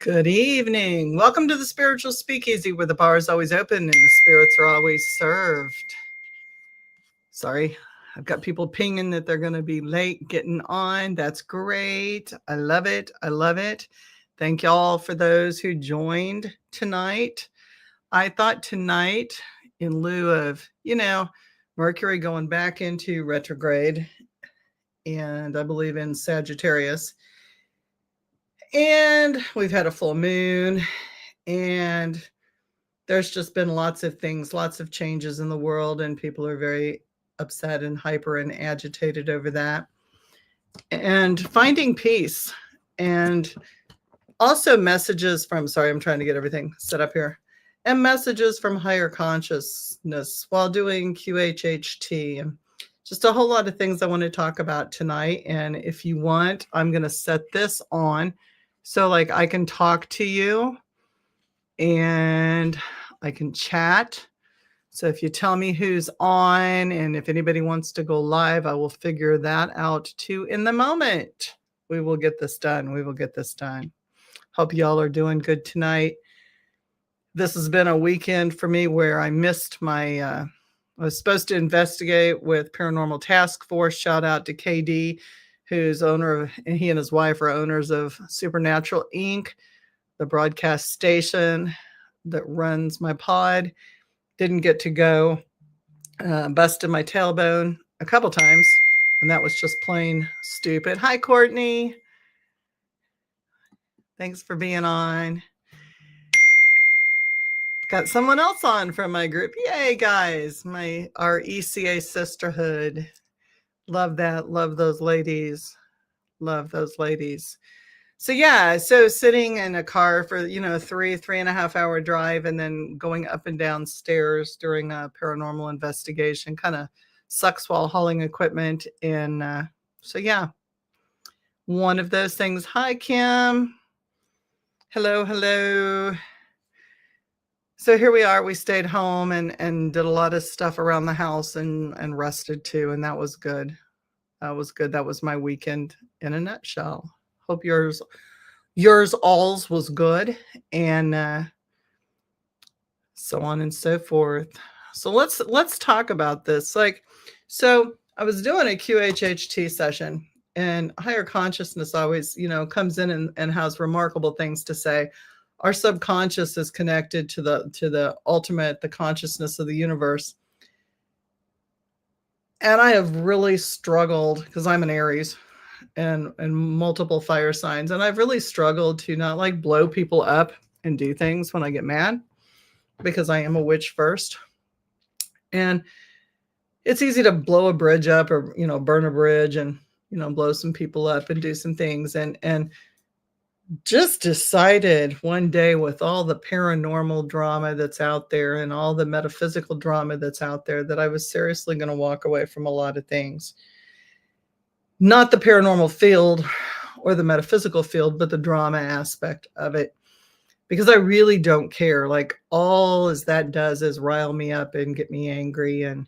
Good evening. Welcome to the Spiritual Speakeasy, where the bar is always open and the spirits are always served. Sorry, I've got people pinging that they're going to be late getting on. That's great. I love it. I love it. Thank y'all for those who joined tonight. I thought tonight, in lieu of, Mercury going back into retrograde, and I believe in Sagittarius, and we've had a full moon, and there's just been lots of things, lots of changes in the world, and people are very upset and hyper and agitated over that. And finding peace, and also messages from, sorry, I'm trying to get everything set up here, and messages from higher consciousness while doing QHHT, and just a whole lot of things I want to talk about tonight. And if you want, I'm going to set this on so like I can talk to you and I can chat. So if you tell me who's on and if anybody wants to go live, I will figure that out too in the moment. We will get this done. We will get this done. Hope y'all are doing good tonight. This has been a weekend for me where I missed my, I was supposed to investigate with Paranormal Task Force. Shout out to KD, who's owner of, and he and his wife are owners of Supernatural Inc., the broadcast station that runs my pod. Didn't get to go. Busted my tailbone a couple times, and that was just plain stupid. Hi, Courtney. Thanks for being on. Got someone else on from my group. Yay, guys. Our ECA sisterhood. Love that. Love those ladies. Love those ladies. So yeah, so sitting in a car for, 3.5 hour drive and then going up and down stairs during a paranormal investigation kind of sucks while hauling equipment. And so yeah, one of those things. Hi, Kim. Hello, hello. So here we are. We stayed home and did a lot of stuff around the house and rested too. And that was good. That was good. That was my weekend in a nutshell. Hope yours alls was good, and so on and so forth. So let's talk about this. So I was doing a QHHT session, and higher consciousness always, comes in and has remarkable things to say. Our subconscious is connected to the ultimate, the consciousness of the universe. And I have really struggled because I'm an Aries and multiple fire signs. And I've really struggled to not like blow people up and do things when I get mad, because I am a witch first. And it's easy to blow a bridge up or, burn a bridge and, blow some people up and do some things. And just decided one day, with all the paranormal drama that's out there and all the metaphysical drama that's out there, that I was seriously going to walk away from a lot of things. Not the paranormal field or the metaphysical field, but the drama aspect of it, because I really don't care. Like, all as that does is rile me up and get me angry. And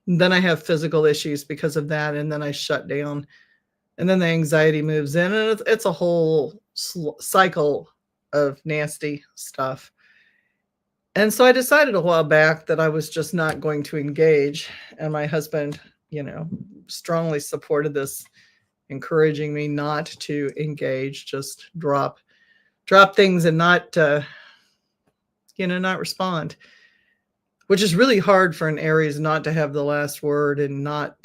then I have physical issues because of that. And then I shut down. And then the anxiety moves in, and it's a whole cycle of nasty stuff. And so I decided a while back that I was just not going to engage. And my husband, strongly supported this, encouraging me not to engage, just drop things and not, not respond, which is really hard for an Aries not to have the last word and not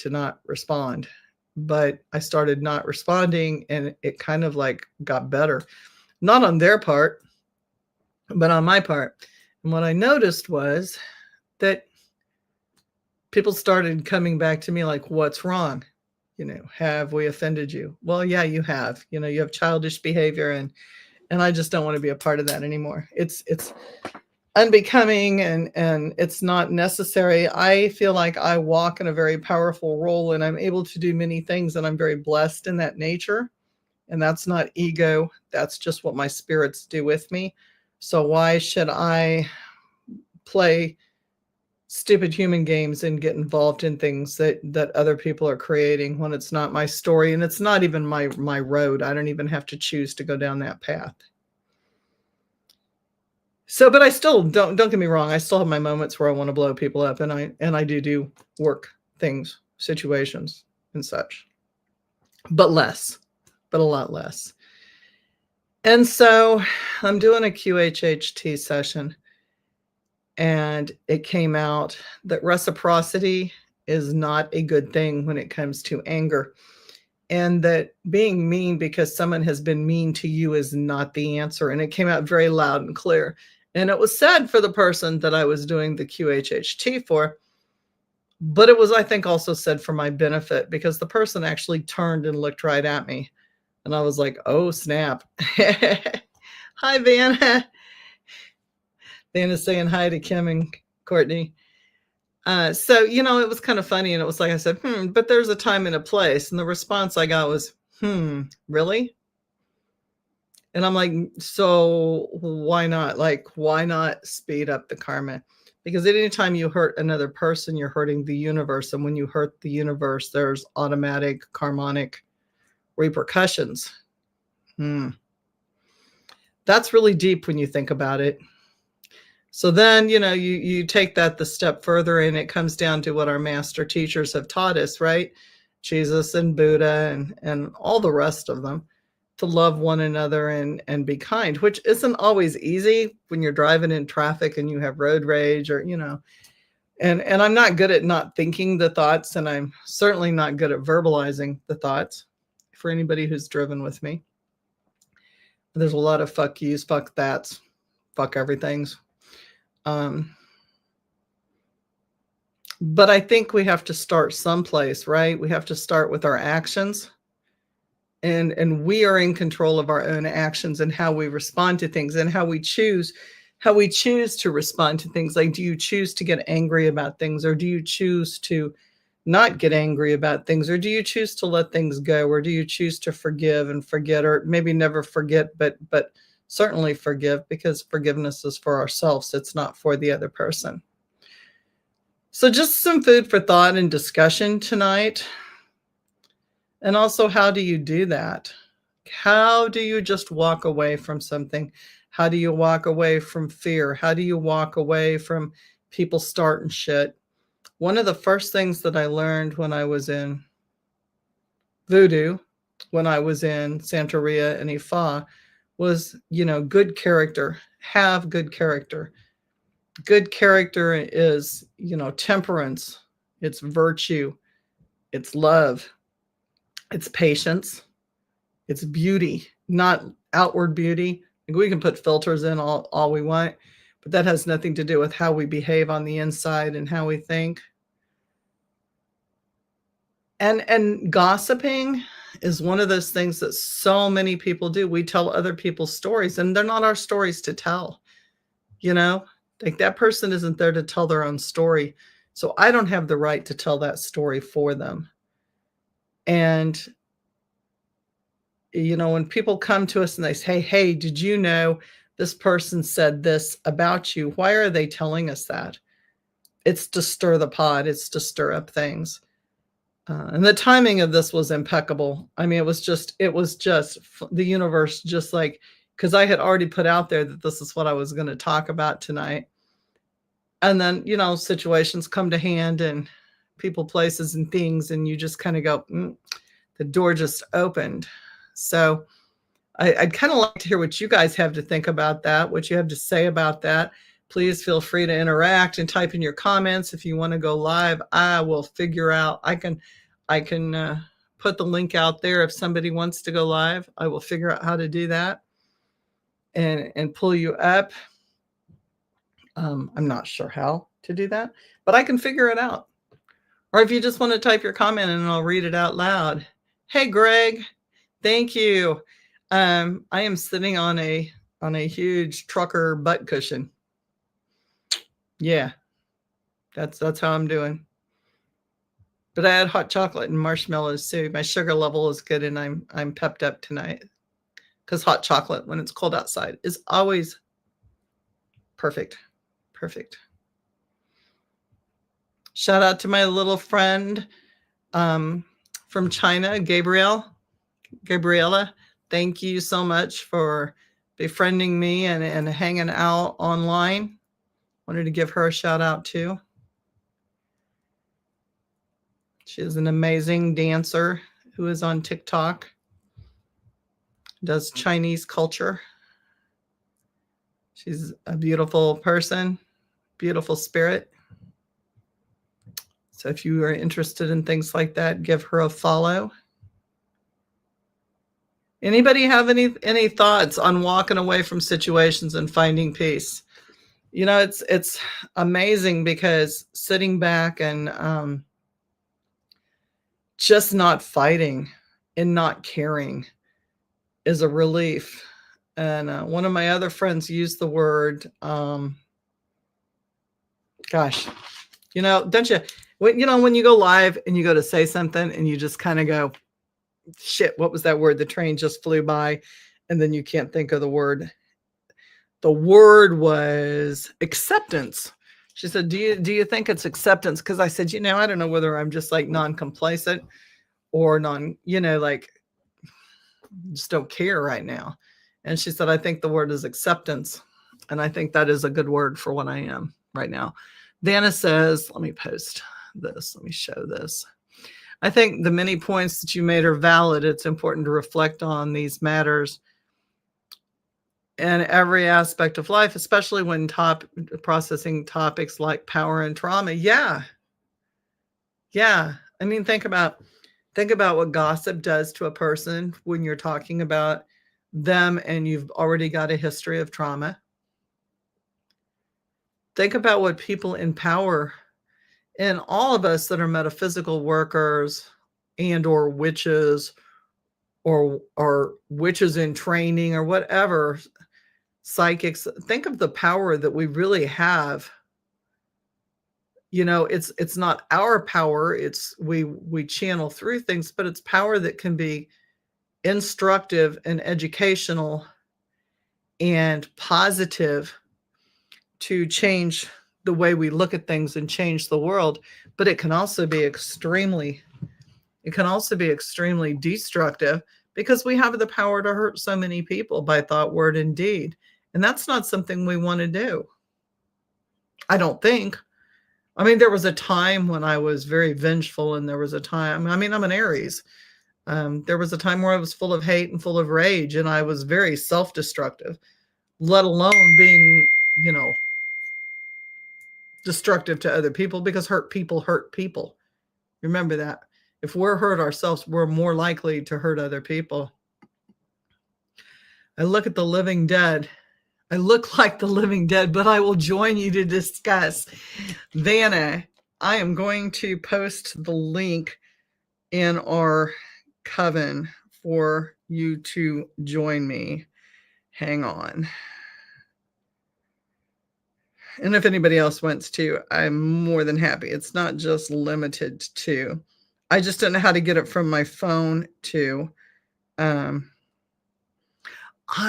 respond. But I started not responding, and it kind of like got better, not on their part, but on my part. And what I noticed was that people started coming back to me like, what's wrong? Have we offended you? Well, yeah, you have. You have childish behavior, and I just don't want to be a part of that anymore. It's unbecoming, and it's not necessary. I feel like I walk in a very powerful role, and I'm able to do many things, and I'm very blessed in that nature. And that's not ego. That's just what my spirits do with me. So why should I play stupid human games and get involved in things that other people are creating when it's not my story and it's not even my road. I don't even have to choose to go down that path. So, but I still don't get me wrong. I still have my moments where I want to blow people up, and I do work things, situations, and such, but a lot less. And so, I'm doing a QHHT session, and it came out that reciprocity is not a good thing when it comes to anger, and that being mean because someone has been mean to you is not the answer. And it came out very loud and clear. And it was sad for the person that I was doing the QHHT for, but it was, I think, also said for my benefit because the person actually turned and looked right at me. And I was like, oh, snap. Hi, Vanna. Vanna's saying hi to Kim and Courtney. So, it was kind of funny. And it was like I said, but there's a time and a place. And the response I got was, really? And I'm like, so why not? Like, why not speed up the karma? Because anytime you hurt another person, you're hurting the universe. And when you hurt the universe, there's automatic karmonic repercussions. That's really deep when you think about it. So then, you take that the step further, and it comes down to what our master teachers have taught us, right? Jesus and Buddha and all the rest of them, to love one another and be kind, which isn't always easy when you're driving in traffic and you have road rage or, and I'm not good at not thinking the thoughts, and I'm certainly not good at verbalizing the thoughts for anybody who's driven with me. There's a lot of fuck yous, fuck that's, fuck everything's. But I think we have to start someplace, right? We have to start with our actions. And we are in control of our own actions and how we respond to things and how we choose to respond to things. Like, do you choose to get angry about things, or do you choose to not get angry about things, or do you choose to let things go, or do you choose to forgive and forget, or maybe never forget, but certainly forgive, because forgiveness is for ourselves. It's not for the other person. So just some food for thought and discussion tonight. And also, how do you do that? How do you just walk away from something? How do you walk away from fear? How do you walk away from people starting shit? One of the first things that I learned when I was in Voodoo, when I was in Santeria and Ifa, was, good character. Have good character. Good character is, temperance. It's virtue. It's love. It's patience. It's beauty, not outward beauty. We can put filters in all we want, but that has nothing to do with how we behave on the inside and how we think. And gossiping is one of those things that so many people do. We tell other people's stories, and they're not our stories to tell. Like, that person isn't there to tell their own story. So I don't have the right to tell that story for them. And when people come to us and they say, hey, did you know this person said this about you? Why are they telling us that? It's to stir the pot. It's to stir up things. And the timing of this was impeccable. I mean, it was just the universe, just like, because I had already put out there that this is what I was going to talk about tonight. And then, situations come to hand, and people, places, and things, and you just kind of go, the door just opened. So I'd kind of like to hear what you guys have to think about that, what you have to say about that. Please feel free to interact and type in your comments. If you want to go live, I will figure out. I can put the link out there. If somebody wants to go live, I will figure out how to do that and pull you up. I'm not sure how to do that, but I can figure it out. Or if you just want to type your comment and I'll read it out loud. Hey, Greg, thank you. I am sitting on a huge trucker butt cushion. Yeah, that's how I'm doing. But I had hot chocolate and marshmallows too. My sugar level is good, and I'm pepped up tonight, because hot chocolate when it's cold outside is always perfect. Shout out to my little friend from China, Gabriella. Thank you so much for befriending me and hanging out online. Wanted to give her a shout out too. She is an amazing dancer who is on TikTok, does Chinese culture. She's a beautiful person, beautiful spirit. So if you are interested in things like that, give her a follow. Anybody have any thoughts on walking away from situations and finding peace? You know, it's amazing because sitting back and just not fighting and not caring is a relief. And one of my other friends used the word, gosh, you know, don't you, when you go live and you go to say something and you just kind of go, shit, what was that word? The train just flew by, and then you can't think of the word. The word was acceptance. She said, do you think it's acceptance? Because I said, I don't know whether I'm just like non-complacent or like just don't care right now. And she said, I think the word is acceptance. And I think that is a good word for what I am right now. Vanna says, let me post this. Let me show this. I think the many points that you made are valid. It's important to reflect on these matters in every aspect of life, especially when processing topics like power and trauma. Yeah. I mean, think about what gossip does to a person when you're talking about them and you've already got a history of trauma. Think about what people in power and all of us that are metaphysical workers and or witches or witches in training or whatever, psychics, think of the power that we really have. It's not our power, it's we channel through things, but it's power that can be instructive and educational and positive to change the way we look at things and change the world. But it can also be extremely destructive because we have the power to hurt so many people by thought, word, and deed. And that's not something we want to do. I don't think. I mean, there was a time when I was very vengeful, and there was a time, I'm an Aries. There was a time where I was full of hate and full of rage, and I was very self-destructive, let alone being, destructive to other people, because hurt people hurt people. Remember that. If we're hurt ourselves, we're more likely to hurt other people. I look at the living dead. I look like the living dead, but I will join you to discuss. Vanna, I am going to post the link in our coven for you to join me. Hang on. And if anybody else wants to, I'm more than happy. It's not just limited to. I just don't know how to get it from my phone to. I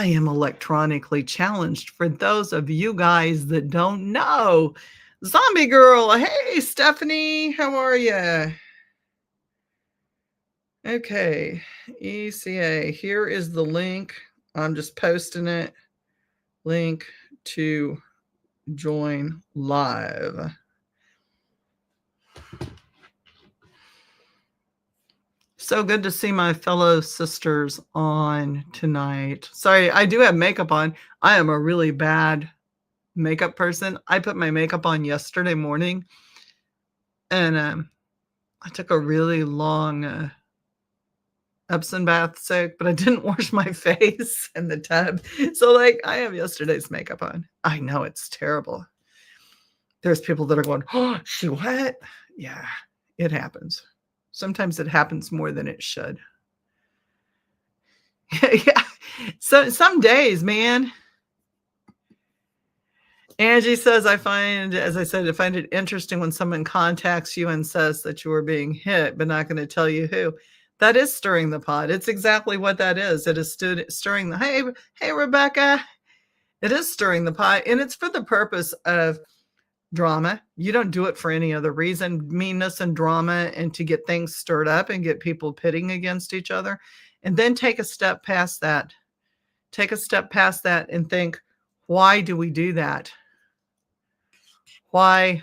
am electronically challenged for those of you guys that don't know. Zombie Girl, hey, Stephanie, how are you? Okay, ECA, here is the link. I'm just posting it. Link to join live. So good to see my fellow sisters on tonight. Sorry, I do have makeup on. I am a really bad makeup person. I put my makeup on yesterday morning, and I took a really long Epsom bath soak, but I didn't wash my face in the tub. So I have yesterday's makeup on. I know it's terrible. There's people that are going, oh, she what? Yeah, it happens. Sometimes it happens more than it should. Yeah. So some days, man. Angie says, I find it interesting when someone contacts you and says that you are being hit, but not going to tell you who. That is stirring the pot. It's exactly what that is. It is stirring the, hey, Rebecca. It is stirring the pot, and it's for the purpose of drama. You don't do it for any other reason. Meanness and drama, and to get things stirred up and get people pitting against each other. And then take a step past that. Take a step past that and think, why do we do that? Why,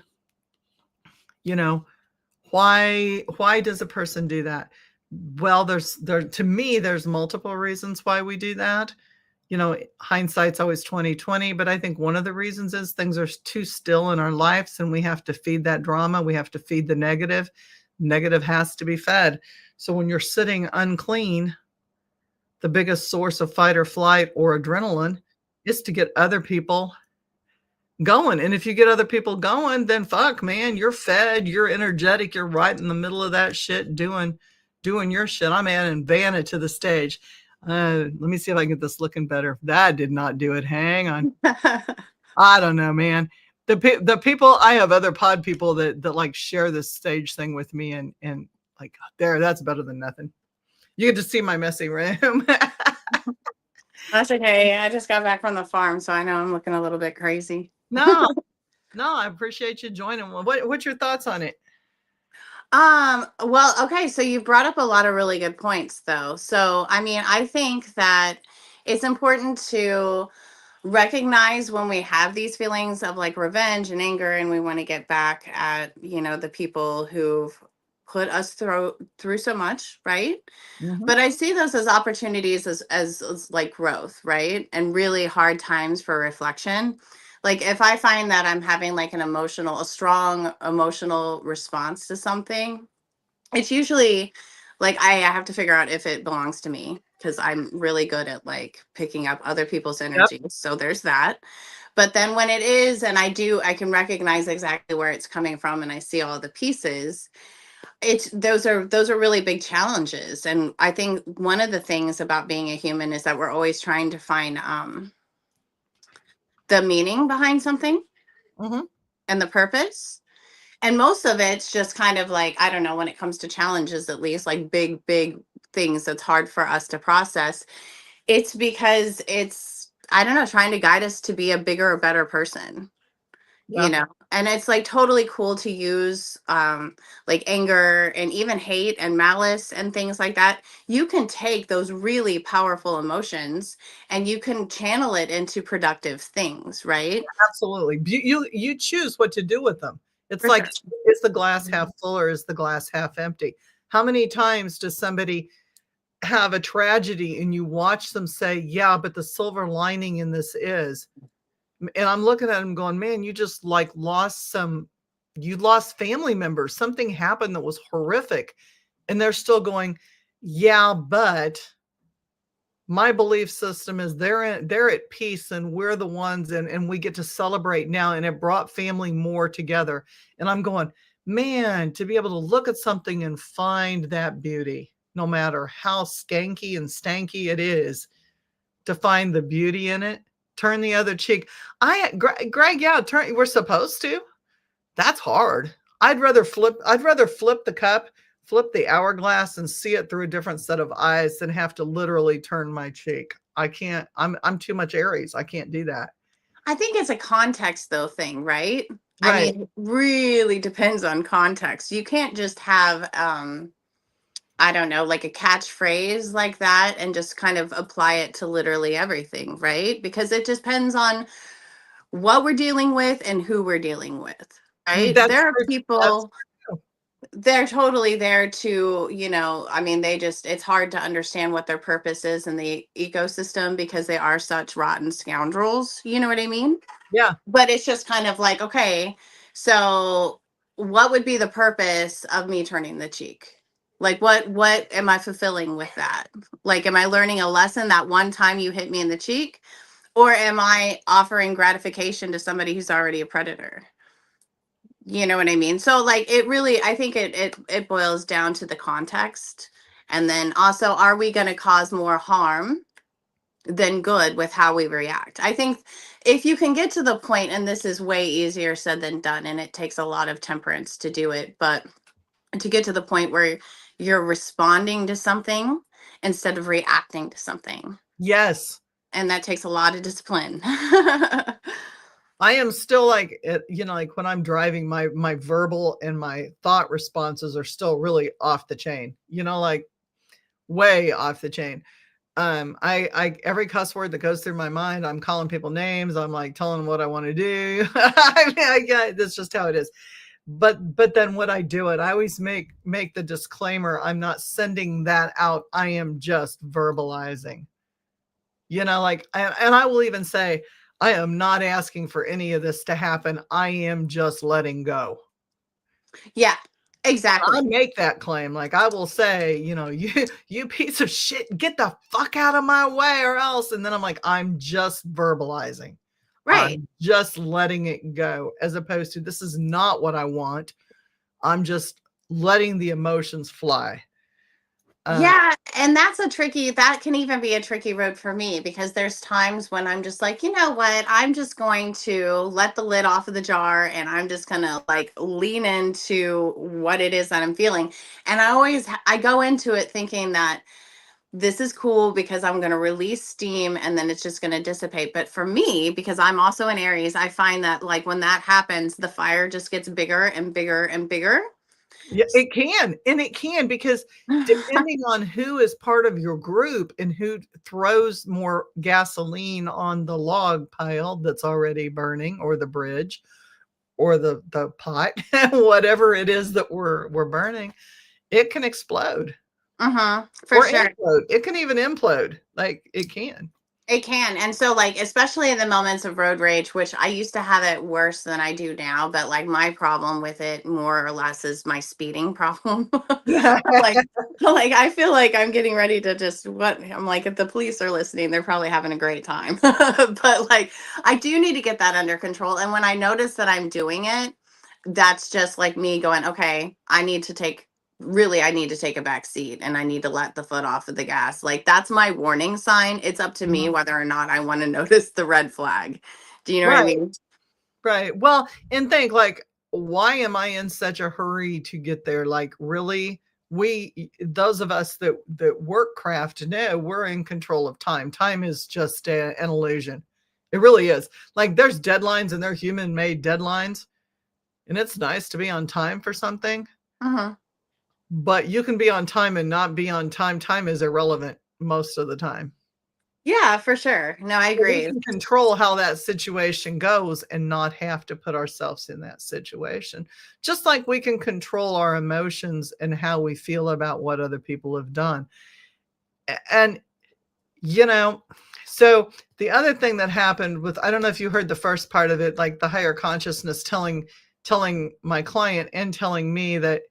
you know, why does a person do that? Well, to me, there's multiple reasons why we do that. Hindsight's always 20/20, but I think one of the reasons is things are too still in our lives and we have to feed that drama. We have to feed the negative. Negative has to be fed. So when you're sitting unclean, the biggest source of fight or flight or adrenaline is to get other people going. And if you get other people going, then fuck, man, you're fed, you're energetic, you're right in the middle of that shit doing your shit. I'm adding Vanna to the stage. Let me see if I can get this looking better. That did not do it. Hang on. I don't know, man. The people, I have other pod people that like share this stage thing with me, and like, that's better than nothing. You get to see my messy room. That's okay. I just got back from the farm, so I know I'm looking a little bit crazy. No, I appreciate you joining. What's your thoughts on it? Well, okay, so you brought up a lot of really good points though. So, I mean, I think that it's important to recognize when we have these feelings of like revenge and anger, and we want to get back at, the people who've put us through so much, right? Mhm. But I see those as opportunities as like growth, right? And really hard times for reflection. Like if I find that I'm having like a strong emotional response to something, it's usually like I have to figure out if it belongs to me, because I'm really good at like picking up other people's energy. Yep. So there's that. But then when it is, and I can recognize exactly where it's coming from, and I see all the pieces. Those are really big challenges. And I think one of the things about being a human is that we're always trying to find the meaning behind something. Mm-hmm. And the purpose. And most of it's just kind of like, I don't know, when it comes to challenges, at least like big things that's hard for us to process, it's because it's, I don't know, trying to guide us to be a bigger or better person. Yeah. And it's like totally cool to use like anger and even hate and malice and things like that. You can take those really powerful emotions and you can channel it into productive things, right? Absolutely. You choose what to do with them. It's For like, sure. is the glass half full or is the glass half empty? How many times does somebody have a tragedy and you watch them say, yeah, but the silver lining in this is, and I'm looking at them going, man, you just like you lost family members. Something happened that was horrific. And they're still going, yeah, but my belief system is they're at peace and we're the ones, and we get to celebrate now. And it brought family more together. And I'm going, man, to be able to look at something and find that beauty, no matter how skanky and stanky it is, to find the beauty in it, turn the other cheek. Greg, yeah, we're supposed to. That's hard. I'd rather flip the cup, flip the hourglass, and see it through a different set of eyes than have to literally turn my cheek. I can't. I'm too much Aries. I can't do that. I think it's a context though thing, right? Right. I mean, it really depends on context. You can't just have I don't know, like a catchphrase like that and just kind of apply it to literally everything, right? Because it depends on what we're dealing with and who we're dealing with, right? There are people, they're totally there to, I mean, it's hard to understand what their purpose is in the ecosystem because they are such rotten scoundrels. You know what I mean? Yeah. But it's just kind of like, okay, so what would be the purpose of me turning the cheek? Like what am I fulfilling with that? Like, am I learning a lesson that one time you hit me in the cheek? Or am I offering gratification to somebody who's already a predator? You know what I mean? So like it really, I think it boils down to the context. And then also, are we going to cause more harm than good with how we react? I think if you can get to the point, and this is way easier said than done, and it takes a lot of temperance to do it, but to get to the point where you're responding to something instead of reacting to something. Yes. And that takes a lot of discipline. I am still like, like when I'm driving, my verbal and my thought responses are still really off the chain, like way off the chain. I every cuss word that goes through my mind, I'm calling people names. I'm like telling them what I want to do. That's just how it is. But then when I do it, I always make the disclaimer, I'm not sending that out. I am just verbalizing. And I will even say, I am not asking for any of this to happen. I am just letting go. Yeah, exactly. I make that claim. Like I will say, you piece of shit, get the fuck out of my way or else. And then I'm like, I'm just verbalizing. Right. I'm just letting it go, as opposed to, this is not what I want. I'm just letting the emotions fly. Yeah, and that can even be a tricky road for me, because there's times when I'm just like, you know what, I'm just going to let the lid off of the jar, and I'm just going to like lean into what it is that I'm feeling. And I go into it thinking that this is cool because I'm going to release steam and then it's just going to dissipate. But for me, because I'm also an Aries, I find that like when that happens, the fire just gets bigger and bigger and bigger. Yeah, it can. And it can, because depending on who is part of your group and who throws more gasoline on the log pile that's already burning, or the bridge, or the pot, whatever it is that we're burning, it can explode. For Or sure. implode. It can even implode. Like it can. It can. And so like, especially in the moments of road rage, which I used to have it worse than I do now, but like my problem with it more or less is my speeding problem. like like I feel like I'm getting ready to just what I'm like, if the police are listening, they're probably having a great time. But like I do need to get that under control. And when I notice that I'm doing it, that's just like me going, okay, I need to take a back seat and I need to let the foot off of the gas. Like that's my warning sign. It's up to me Mhm. whether or not I want to notice the red flag. Do you know what I Right. mean? Right. Well, and think like, why am I in such a hurry to get there? Like, really, those of us that work craft know we're in control of time. Time is just an illusion. It really is. Like, there's deadlines, and they're human made deadlines, and it's nice to be on time for something. Uh-huh. But you can be on time and not be on time. Time is irrelevant most of the time. Yeah, for sure. No, I We agree. can control how that situation goes and not have to put ourselves in that situation. Just like we can control our emotions and how we feel about what other people have done. And, you know, so the other thing that happened with, I don't know if you heard the first part of it, like the higher consciousness telling my client and telling me that,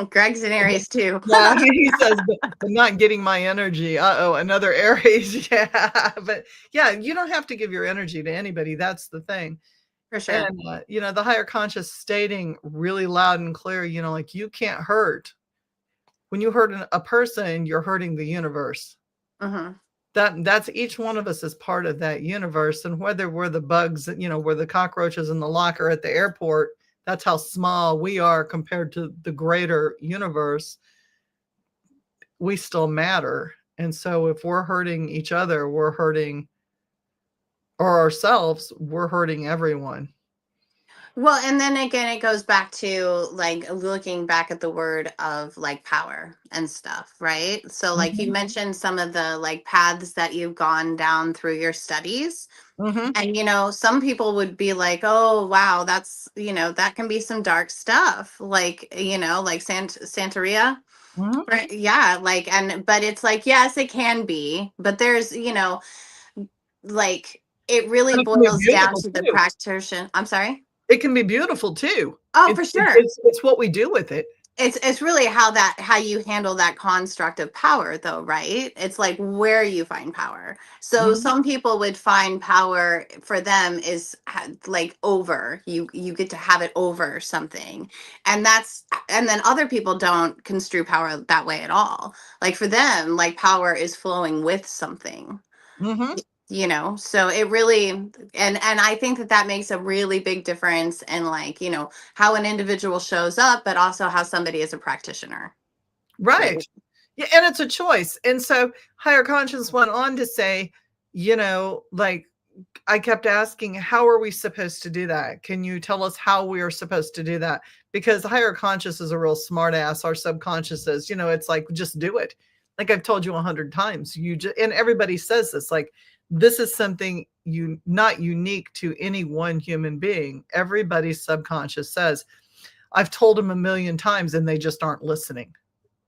Greg's an Aries too. yeah, he says, but not getting my energy. Uh-oh, another Aries. Yeah. But yeah, you don't have to give your energy to anybody. That's the thing. For sure. And, the higher conscious stating really loud and clear, like you can't hurt. When you hurt a person, you're hurting the universe. Uh-huh. That's each one of us is part of that universe. And whether we're the bugs, we're the cockroaches in the locker at the airport, that's how small we are compared to the greater universe. We still matter. And so if we're hurting each other, we're hurting, or ourselves, we're hurting everyone. Well, and then again, it goes back to like looking back at the word of like power and stuff, right? So, like you Mhm. mentioned some of the like paths that you've gone down through your studies. Mhm. And, some people would be like, oh, wow, that's, that can be some dark stuff. Like, like Santeria. Mhm. Right. Yeah. Like, but it's like, yes, it can be, but there's, like, it really And it can be boils down beautiful to the too. practitioner. I'm sorry. It can be beautiful too. Oh, It's for it sure. it's what we do with it. It's really how you handle that construct of power, though, right? It's like where you find power. So Mhm. some people would find power for them is like over you get to have it over something, and then other people don't construe power that way at all. Like for them, like power is flowing with something. Mhm. So it really, and I think that makes a really big difference in like how an individual shows up, but also how somebody is a practitioner, right? Right. Yeah, and it's a choice. And so higher conscience went on to say, like I kept asking, how are we supposed to do that? Can you tell us how we are supposed to do that? Because higher conscious is a real smart ass. Our subconscious is, it's like, just do it. Like I've told you 100 times, and everybody says this, like, this is something not unique to any one human being. Everybody's subconscious says, I've told them a million times and they just aren't listening.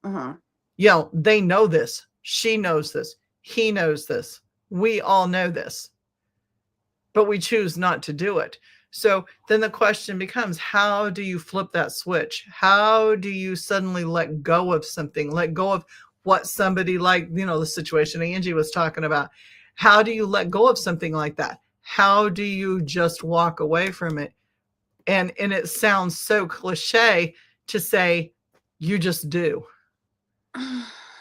They know this. She knows this. He knows this. We all know this, but we choose not to do it. So then the question becomes, how do you flip that switch? How do you suddenly let go of something, let go of what somebody, like, the situation Angie was talking about? How do you let go of something like that? How do you just walk away from it? And it sounds so cliche to say, you just do.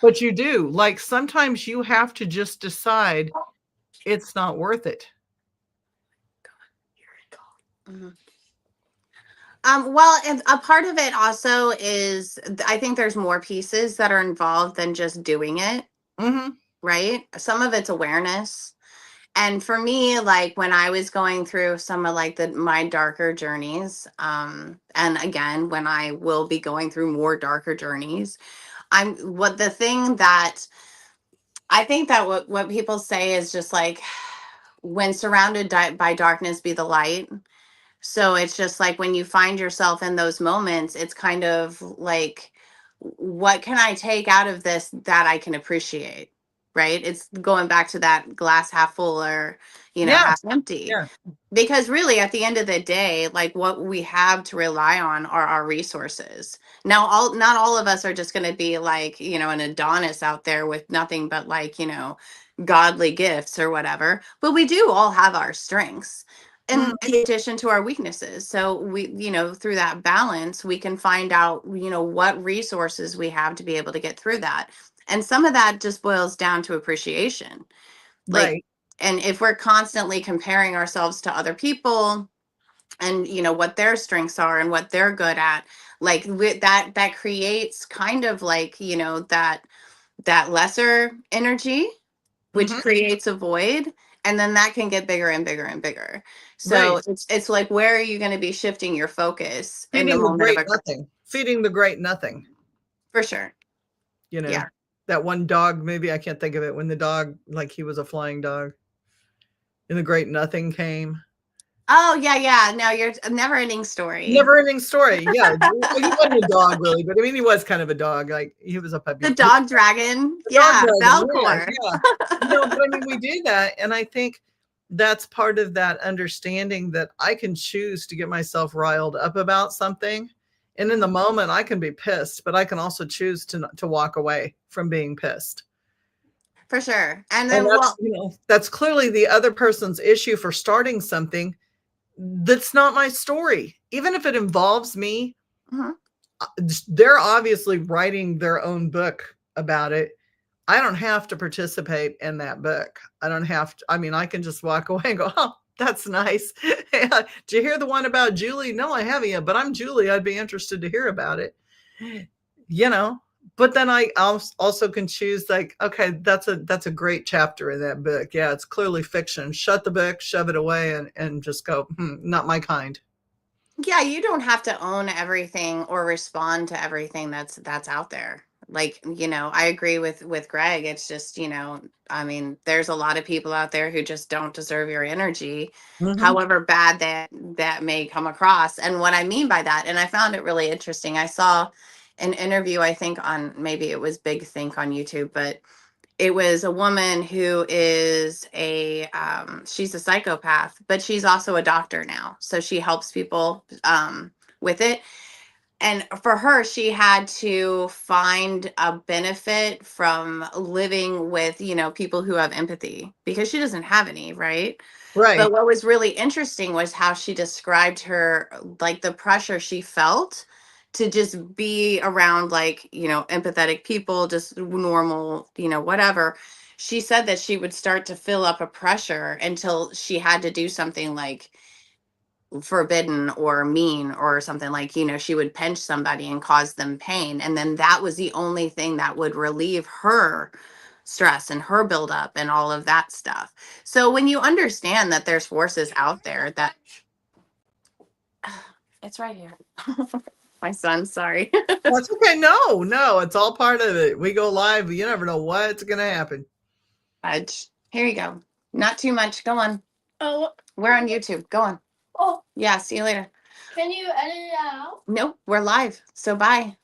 But you do. Like, sometimes you have to just decide it's not worth it. Well, and a part of it also is, I think there's more pieces that are involved than just doing it. Right? Some of it's awareness. And for me, like when I was going through some of like my darker journeys, and again, when I will be going through more darker journeys, the thing that I think that what people say is just like, when surrounded by darkness, be the light. So it's just like when you find yourself in those moments, it's kind of like, what can I take out of this that I can appreciate? Right? It's going back to that glass half full or, half empty. Yeah. Because really, at the end of the day, like what we have to rely on are our resources. Now, not all of us are just going to be like, an Adonis out there with nothing but like, godly gifts or whatever. But we do all have our strengths in addition to our weaknesses. So we, through that balance, we can find out, what resources we have to be able to get through that. And some of that just boils down to appreciation. Like, Right. and if we're constantly comparing ourselves to other people and, what their strengths are and what they're good at, like that creates kind of like, that lesser energy, which creates a void, and then that can get bigger and bigger and bigger. So Right. it's like, where are you going to be shifting your focus in the Feeding the moment of great nothing. Feeding the great nothing. For sure. Yeah. That one dog movie, I can't think of it, when the dog, like he was a flying dog and the great nothing came. Oh, yeah. No, you're a never-ending story. Never-ending story. Yeah. He wasn't a dog really, but I mean, he was kind of a dog. Like he was a puppy. The dog dragon. Valcor. Yeah. But I mean, we do that. And I think that's part of that understanding that I can choose to get myself riled up about something. And in the moment I can be pissed, but I can also choose to walk away from being pissed. For sure. And then that's clearly the other person's issue for starting something. That's not my story. Even if it involves me, they're obviously writing their own book about it. I don't have to participate in that book. I don't have to. I mean, I can just walk away and go, oh, that's nice. Did you hear the one about Julie? No, I haven't yet, but I'm Julie. I'd be interested to hear about it. But then I also can choose like, okay, that's a great chapter in that book. Yeah, it's clearly fiction. Shut the book, shove it away, and just go, not my kind. Yeah, you don't have to own everything or respond to everything that's out there. Like, I agree with Greg. It's just, I mean, there's a lot of people out there who just don't deserve your energy, however bad that may come across. And what I mean by that, and I found it really interesting. I saw an interview, I think on, maybe it was Big Think on YouTube, but it was a woman who is she's a psychopath, but she's also a doctor now. So she helps people with it. And for her, she had to find a benefit from living with, people who have empathy because she doesn't have any, right? Right. But what was really interesting was how she described her, like the pressure she felt to just be around like, empathetic people, just normal, whatever. She said that she would start to fill up a pressure until she had to do something like forbidden or mean or something, like, she would pinch somebody and cause them pain. And then that was the only thing that would relieve her stress and her buildup and all of that stuff. So when you understand that there's forces out there that it's right here. My son, sorry. That's okay. No, it's all part of it. We go live, you never know what's going to happen. Fudge. Here you go. Not too much. Go on. Oh, we're on YouTube. Go on. Oh, yeah. See you later. Can you edit it out? Nope. We're live. So bye.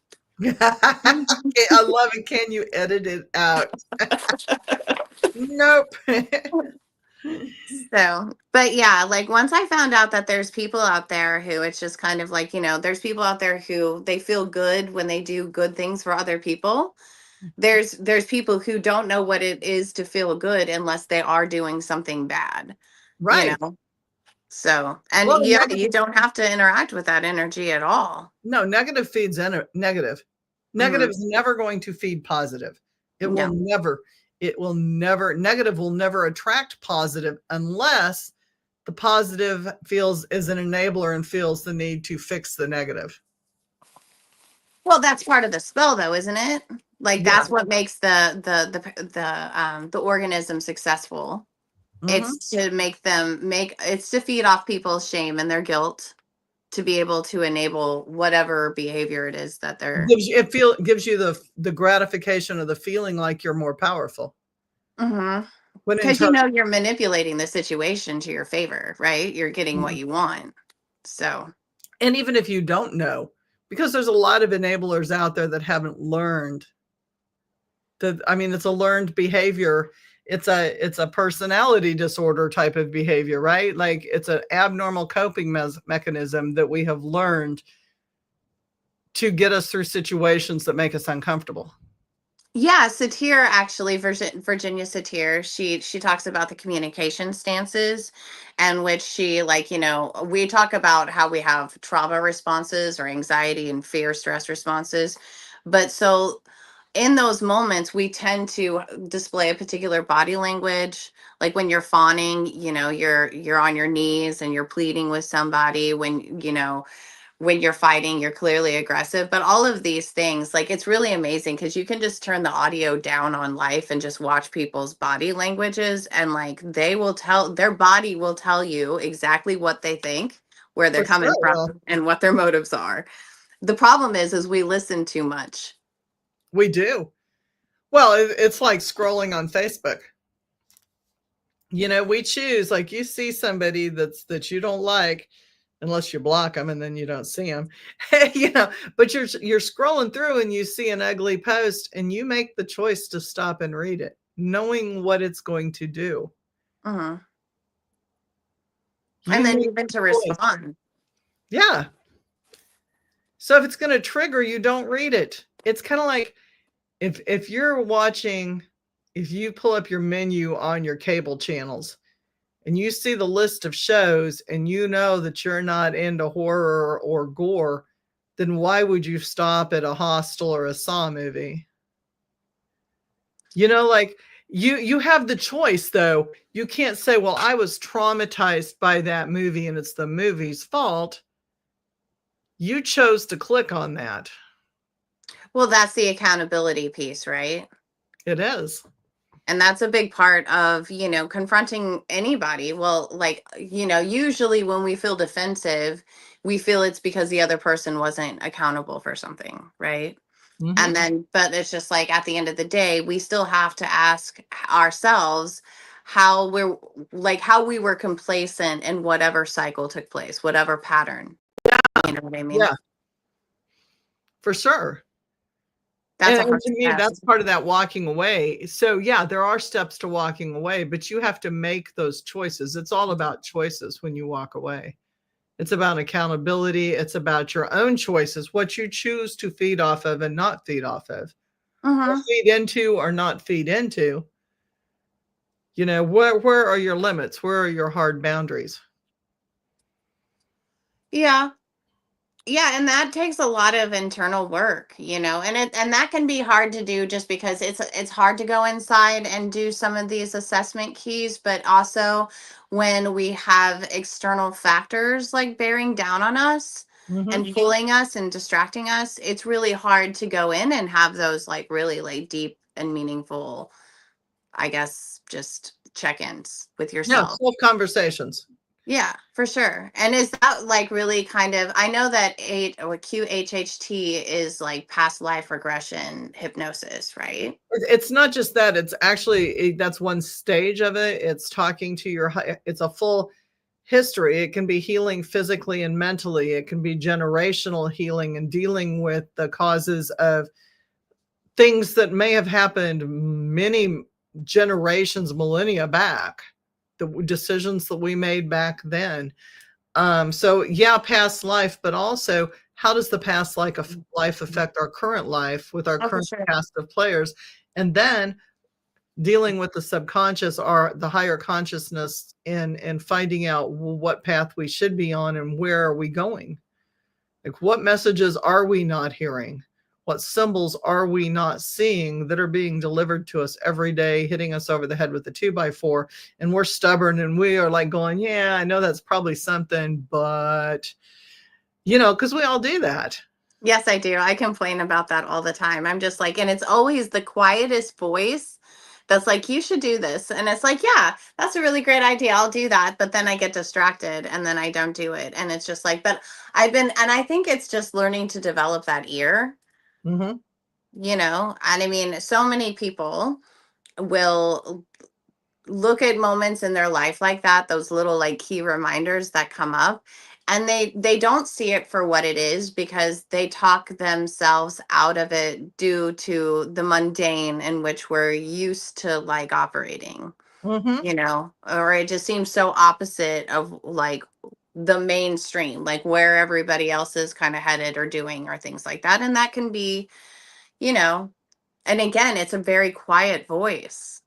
I love it. Can you edit it out? Nope. So, but yeah, like once I found out that there's people out there who it's just kind of like, you know, there's people out there who they feel good when they do good things for other people. There's people who don't know what it is to feel good unless they are doing something bad. Right. You know? So, and Well, yeah, negative- you don't have to interact with that energy at all. No, negative feeds negative. Negative is never going to feed positive. It No. will never. It will never. Negative will never attract positive unless the positive feels is an enabler and feels the need to fix the negative. Well, that's part of the spell, though, isn't it? Like Yeah. that's what makes the organism successful. It's to make it's to feed off people's shame and their guilt to be able to enable whatever behavior it is that they're gives you the gratification of the feeling like you're more powerful. because you know you're manipulating the situation to your favor, right? You're getting what you want. So, and even if you don't know, because there's a lot of enablers out there that haven't learned that, I mean, it's a learned behavior. It's a personality disorder type of behavior, right? Like it's an abnormal coping mechanism that we have learned to get us through situations that make us uncomfortable. yeah, Satir actually, Virginia Satir, she talks about the communication stances, and which she like, you know, we talk about how we have trauma responses or anxiety and fear stress responses, but so in those moments we tend to display a particular body language, like when you're fawning, you know, you're on your knees and you're pleading with somebody. When you know, when you're fighting, you're clearly aggressive. But all of these things, like it's really amazing because you can just turn the audio down on life and just watch people's body languages, and like they will tell, their body will tell you exactly what they think, where they're coming from, and what their motives are. The problem is we listen too much. We do. Well, it's like scrolling on Facebook. You know, we choose, like you see somebody that you don't like, unless you block them and then you don't see them, you know, but you're scrolling through and you see an ugly post and you make the choice to stop and read it, knowing what it's going to do. And then even to respond. Yeah. So if it's going to trigger you, don't read it. It's kind of like if you're watching, if you pull up your menu on your cable channels and you see the list of shows and you know that you're not into horror or gore, then why would you stop at a Hostel or a Saw movie? You know, like you have the choice, though. You can't say, well, I was traumatized by that movie and it's the movie's fault. You chose to click on that. Well, that's the accountability piece, right? It is. And that's a big part of, you know, confronting anybody. Well, like, you know, usually when we feel defensive, we feel it's because the other person wasn't accountable for something, right? And then, but it's just like at the end of the day, we still have to ask ourselves how we were complacent in whatever cycle took place, whatever pattern. Yeah. You know what I mean? Yeah. For sure. And to me, that's part of that walking away. So yeah, there are steps to walking away, but you have to make those choices. It's all about choices when you walk away. It's about accountability. It's about your own choices, what you choose to feed off of and not feed off of, or feed into or not feed into. You know, where are your limits? Where are your hard boundaries? Yeah. Yeah, and that takes a lot of internal work, you know, and that can be hard to do just because it's hard to go inside and do some of these assessment keys, but also when we have external factors like bearing down on us and pulling us and distracting us, it's really hard to go in and have those like really like deep and meaningful I guess, just check-ins with Yeah, yourself. self conversations. Yeah, for sure. And is that like really kind of, I know that QHHT is like past life regression hypnosis, right? It's not just that, it's actually that's one stage of it. It's talking to your it's a full history. It can be healing physically and mentally. It can be generational healing and dealing with the causes of things that may have happened many generations, millennia back, the decisions that we made back then. So yeah, past life, but also how does the past life affect our current life with our Oh, for current sure. cast of players? And then dealing with the subconscious or the higher consciousness and finding out what path we should be on and where are we going? Like what messages are we not hearing? What symbols are we not seeing that are being delivered to us every day, hitting us over the head with a 2x4? And we're stubborn and we are like going, yeah, I know that's probably something, but because we all do that. Yes, I do. I complain about that all the time. I'm just like, and it's always the quietest voice that's like, you should do this. And it's like, yeah, that's a really great idea. I'll do that. But then I get distracted and then I don't do it. And it's just like, but and I think it's just learning to develop that ear, Mm-hmm. and I mean, so many people will look at moments in their life like that, those little like key reminders that come up, and they don't see it for what it is because they talk themselves out of it due to the mundane in which we're used to like operating, Mm-hmm. or it just seems so opposite of like the mainstream, like where everybody else is kind of headed or doing or things like that. And that can be, you know and again, it's a very quiet voice,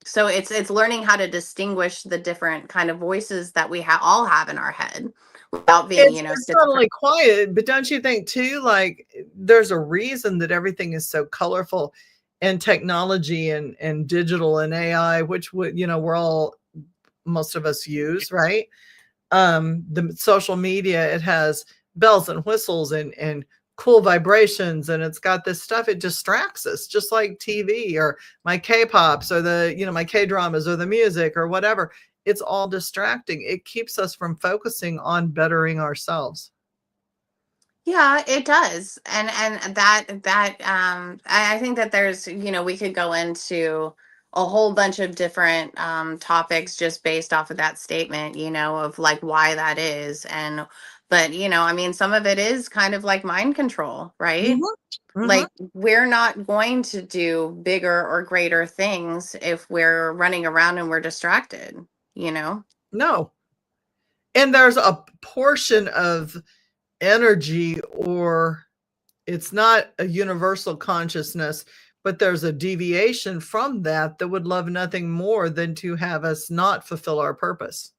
so it's learning how to distinguish the different kind of voices that we all have in our head without being, It's not schizophrenic. only quiet, but don't you think too, like there's a reason that everything is so colorful and technology and digital and AI, which would, we're all most of us use, right? The social media, it has bells and whistles and cool vibrations, and it's got this stuff. It distracts us, just like TV or my K-pops or my K-dramas or the music or whatever. It's all distracting. It keeps us from focusing on bettering ourselves. Yeah, it does. And I think that there's, we could go into a whole bunch of different topics just based off of that statement, of like why that is. But I mean, some of it is kind of like mind control, right? Mhm. Mhm. Like, we're not going to do bigger or greater things if we're running around and we're distracted, you know? No. And there's a portion of energy, or it's not a universal consciousness, but there's a deviation from that that would love nothing more than to have us not fulfill our purpose.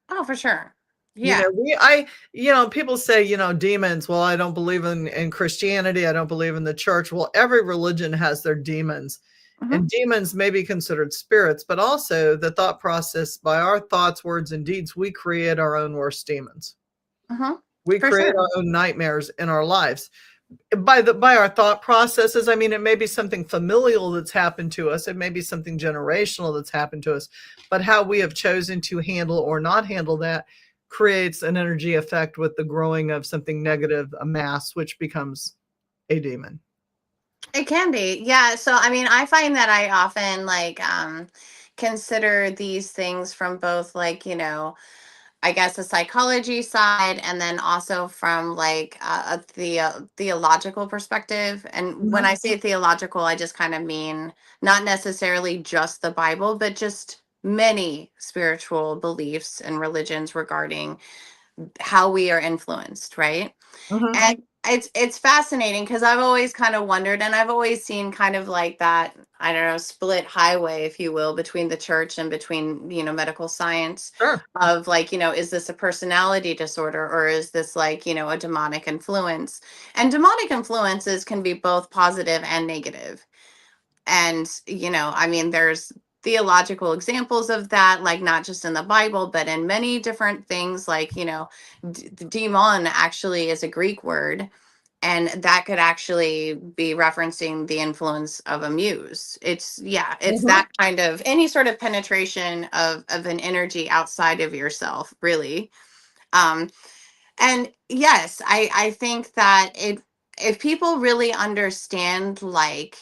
Oh, for sure. You Yeah. know, people say, demons. Well, I don't believe in Christianity. I don't believe in the church. Well, every religion has their demons. Hmm. And demons may be considered spirits, but also the thought process, by our thoughts, words, and deeds, we create our own worst demons. Hmm. We For create sure. our own nightmares in our lives. By our thought processes, I mean, it may be something familial that's happened to us. It may be something generational that's happened to us, but how we have chosen to handle or not handle that creates an energy effect with the growing of something negative, a mass, which becomes a demon. It can be. Yeah. So, I mean, I find that I often like consider these things from both like, I guess the psychology side, and then also from like theological perspective. And when Mhm. I say theological, I just kind of mean not necessarily just the Bible, but just many spiritual beliefs and religions regarding how we are influenced, right? Mhm. And it's fascinating because I've always kind of wondered, and I've always seen kind of like that, I don't know, split highway, if you will, between the church and between, medical science, Sure. of like, is this a personality disorder, or is this like, a demonic influence? And demonic influences can be both positive and negative. And, I mean, there's theological examples of that, like not just in the Bible, but in many different things, like, demon actually is a Greek word, And that could actually be referencing the influence of a muse. It's that kind of any sort of penetration of an energy outside of yourself, really. Um, and yes, I think that if people really understand, like,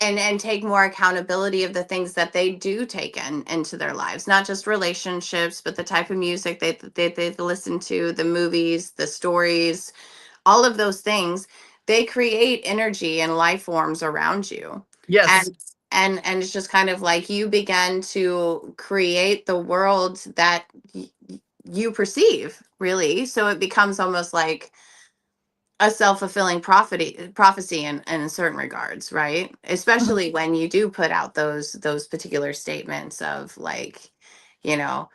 and take more accountability of the things that they do take into their lives, not just relationships, but the type of music they listen to, the movies, the stories, all of those things, they create energy and life forms around you. Yes. And it's just kind of like you begin to create the world that you perceive, really. So it becomes almost like a self-fulfilling prophecy in certain regards, right? Especially when you do put out those particular statements of, like, you know,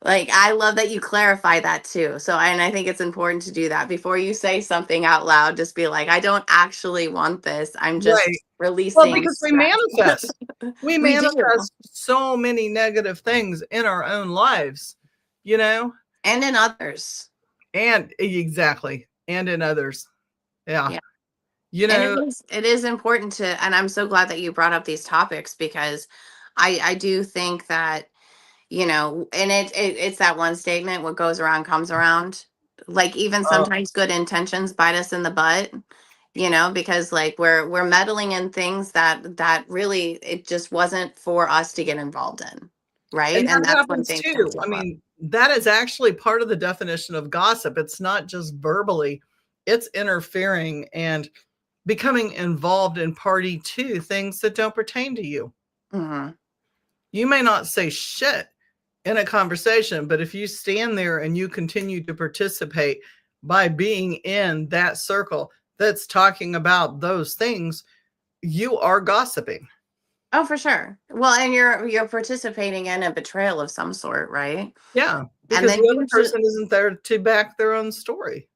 like, I love that you clarify that too. So, and I think it's important to do that before you say something out loud. Just be like, I don't actually want this. I'm just Right. Well, releasing because we stress. manifest. We We do. manifest so many negative things in our own lives, you know? And in others. And exactly. And in others. Yeah. Yeah. You And know, it is important to, and I'm so glad that you brought up these topics, because I do think that, and it's that one statement, what goes around comes around. Like, even uh, sometimes good intentions bite us in the butt, because, like, we're meddling in things that really, it just wasn't for us to get involved in, right? and And that that's when happens things can too. I slip up. mean, that is actually part of the definition of gossip. It's not just verbally, it's interfering and becoming involved in party to things that don't pertain to you. Hmm. You may not say shit in a conversation, but if you stand there and you continue to participate by being in that circle that's talking about those things, you are gossiping. Oh, for sure. Well, and you're participating in a betrayal of some sort, right? Yeah, And because then the other usually, person isn't there to back their own story.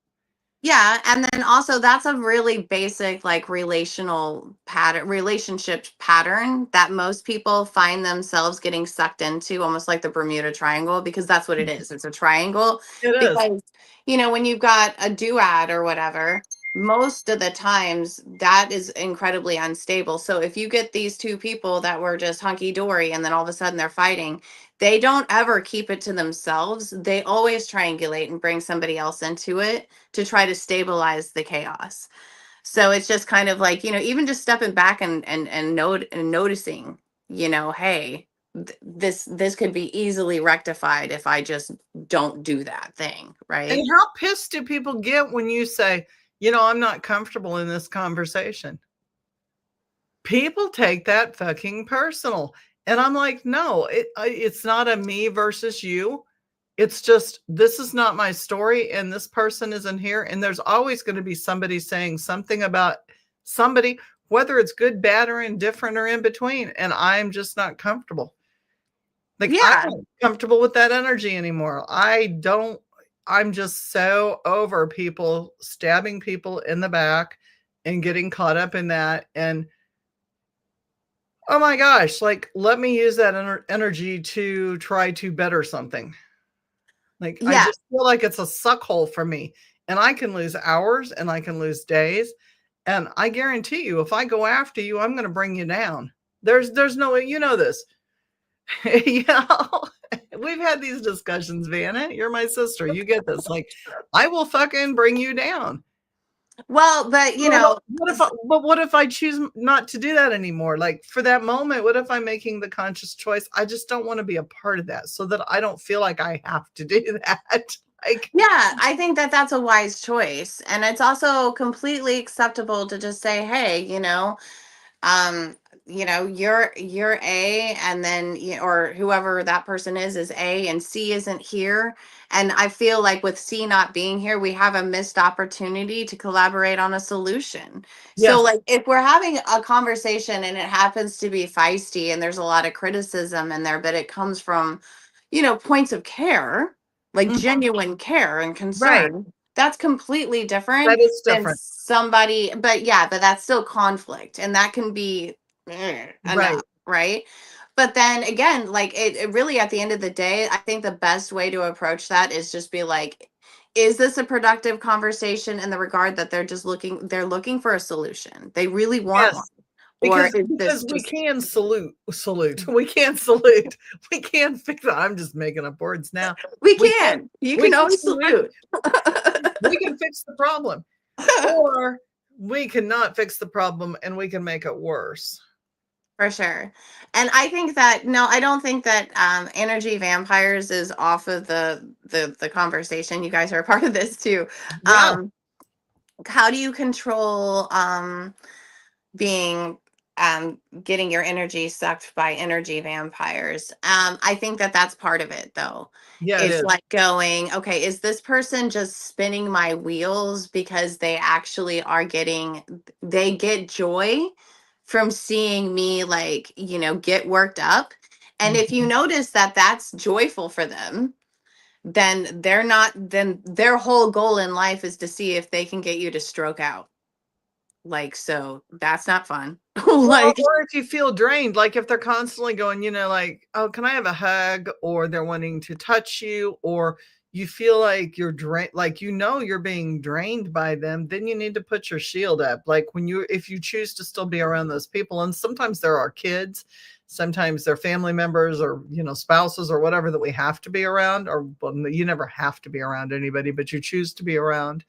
yeah, and then also that's a really basic, like, relationship pattern that most people find themselves getting sucked into, almost like the Bermuda Triangle, because that's what it is. It's a triangle. It is. Because, when you've got a duad or whatever, most of the times that is incredibly unstable. So if you get these two people that were just hunky dory and then all of a sudden they're fighting, they don't ever keep it to themselves. They always triangulate and bring somebody else into it to try to stabilize the chaos. So it's just kind of like, even just stepping back and noticing, hey, this could be easily rectified if I just don't do that thing, And right? how pissed do people get when you say, I'm not comfortable in this conversation? People take that fucking personal. And I'm like, no, it's not a me versus you. It's just, this is not my story and this person isn't here. And there's always going to be somebody saying something about somebody, whether it's good, bad, or indifferent or in between. And I'm just not comfortable. Like, I'm Yeah. not comfortable with that energy anymore. I'm just so over people stabbing people in the back and getting caught up in that. And oh my gosh, like, let me use that energy to try to better something. Like, I Yeah. just feel like it's a suck hole for me, and I can lose hours and I can lose days. And I guarantee you, if I go after you, I'm going to bring you down. There's no way, this. We've had these discussions, Vanna. You're my sister. You get this. Like, I will fucking bring you down. Well, but What if I choose not to do that anymore? Like, for that moment, what if I'm making the conscious choice? I just don't want to be a part of that, so that I don't feel like I have to do that. Like, yeah, I think that that's a wise choice. And it's also completely acceptable to just say, hey, um you're A, and then or whoever that person is A, and C isn't here. And I feel like with C not being here, we have a missed opportunity to collaborate on a solution. So, yes, like, if we're having a conversation and it happens to be feisty and there's a lot of criticism in there, but it comes from points of care, like mhm, genuine care and right. concern, that's completely That different is than different, somebody. But yeah, but that's still conflict, and that can be enough, right? right? But then again, like, it really, at the end of the day, I think the best way to approach that is just be like, is this a productive conversation in the regard that they're looking for a solution? They really want one. Yes. Or Because is this we just can salute. We can salute. We can fix it. I'm just making up words now. we We can. You we can always salute. salute. We can fix the problem. Or we cannot fix the problem and we can make it worse. For sure. And I think that no, I don't think that energy vampires is off of the conversation. You guys are a part of this too. Yeah. How do you control being getting your energy sucked by energy vampires? I think that that's part of it though. Yeah, it It's is. like going, okay, is this person just spinning my wheels because they actually are they get joy from seeing me, like, get worked up. And if you Mhm. notice that that's joyful for them, then their whole goal in life is to see if they can get you to stroke out. Like, so that's not fun. Well, Like, or if you feel drained, like if they're constantly going, like, oh, can I have a hug? Or they're wanting to touch you, or you feel like you're drained, like, you're being drained by them, then you need to put your shield up. Like if you choose to still be around those people, and sometimes there are kids, sometimes they're family members or, spouses or whatever that we have to be around, or well, you never have to be around anybody, but you choose to be around.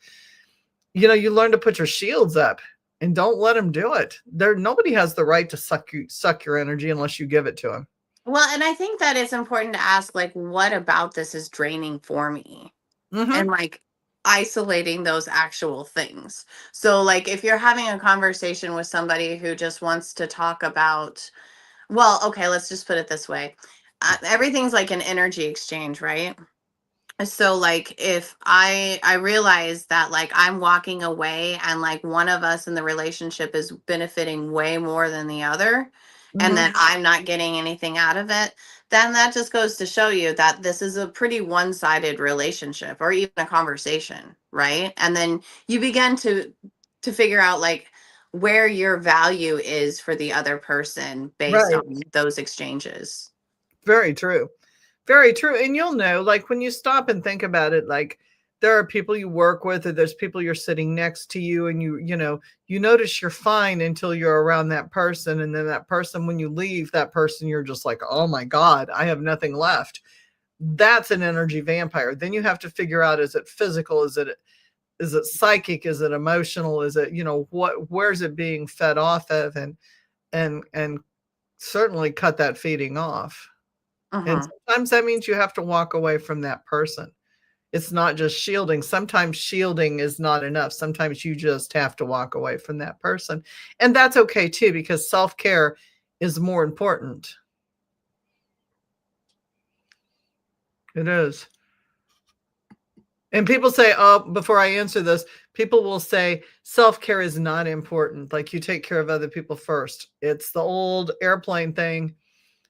You learn to put your shields up and don't let them do it. Nobody has the right to suck your energy unless you give it to them. well, and I think that it's important to ask, like, what about this is draining for me? Mm-hmm. And like isolating those actual things. So, like, if you're having a conversation with somebody who just wants to talk about, well, okay, let's just put it this way. Everything's like an energy exchange, right? So like if I realize that, like, I'm walking away and like one of us in the relationship is benefiting way more than the other, and Mm-hmm. then I'm not getting anything out of it, then that just goes to show you that this is a pretty one-sided relationship or even a conversation, right? And then you begin to figure out, like, where your value is for the other person based Right. on those exchanges. Very true. Very true. And you'll know, like, when you stop and think about it, like, there are people you work with, or there's people you're sitting next to you, and you notice you're fine until you're around that person. And then that person, when you leave that person, you're just like, oh my God, I have nothing left. That's an energy vampire. Then you have to figure out, is it physical? Is it psychic? Is it emotional? Is it, where's it being fed off of? And certainly cut that feeding off. And Mhm. sometimes that means you have to walk away from that person. It's not just shielding. Sometimes shielding is not enough. Sometimes you just have to walk away from that person. And that's okay too, because self-care is more important. It is. And people say, oh, before I answer this, people will say self-care is not important. Like, you take care of other people first. It's the old airplane thing.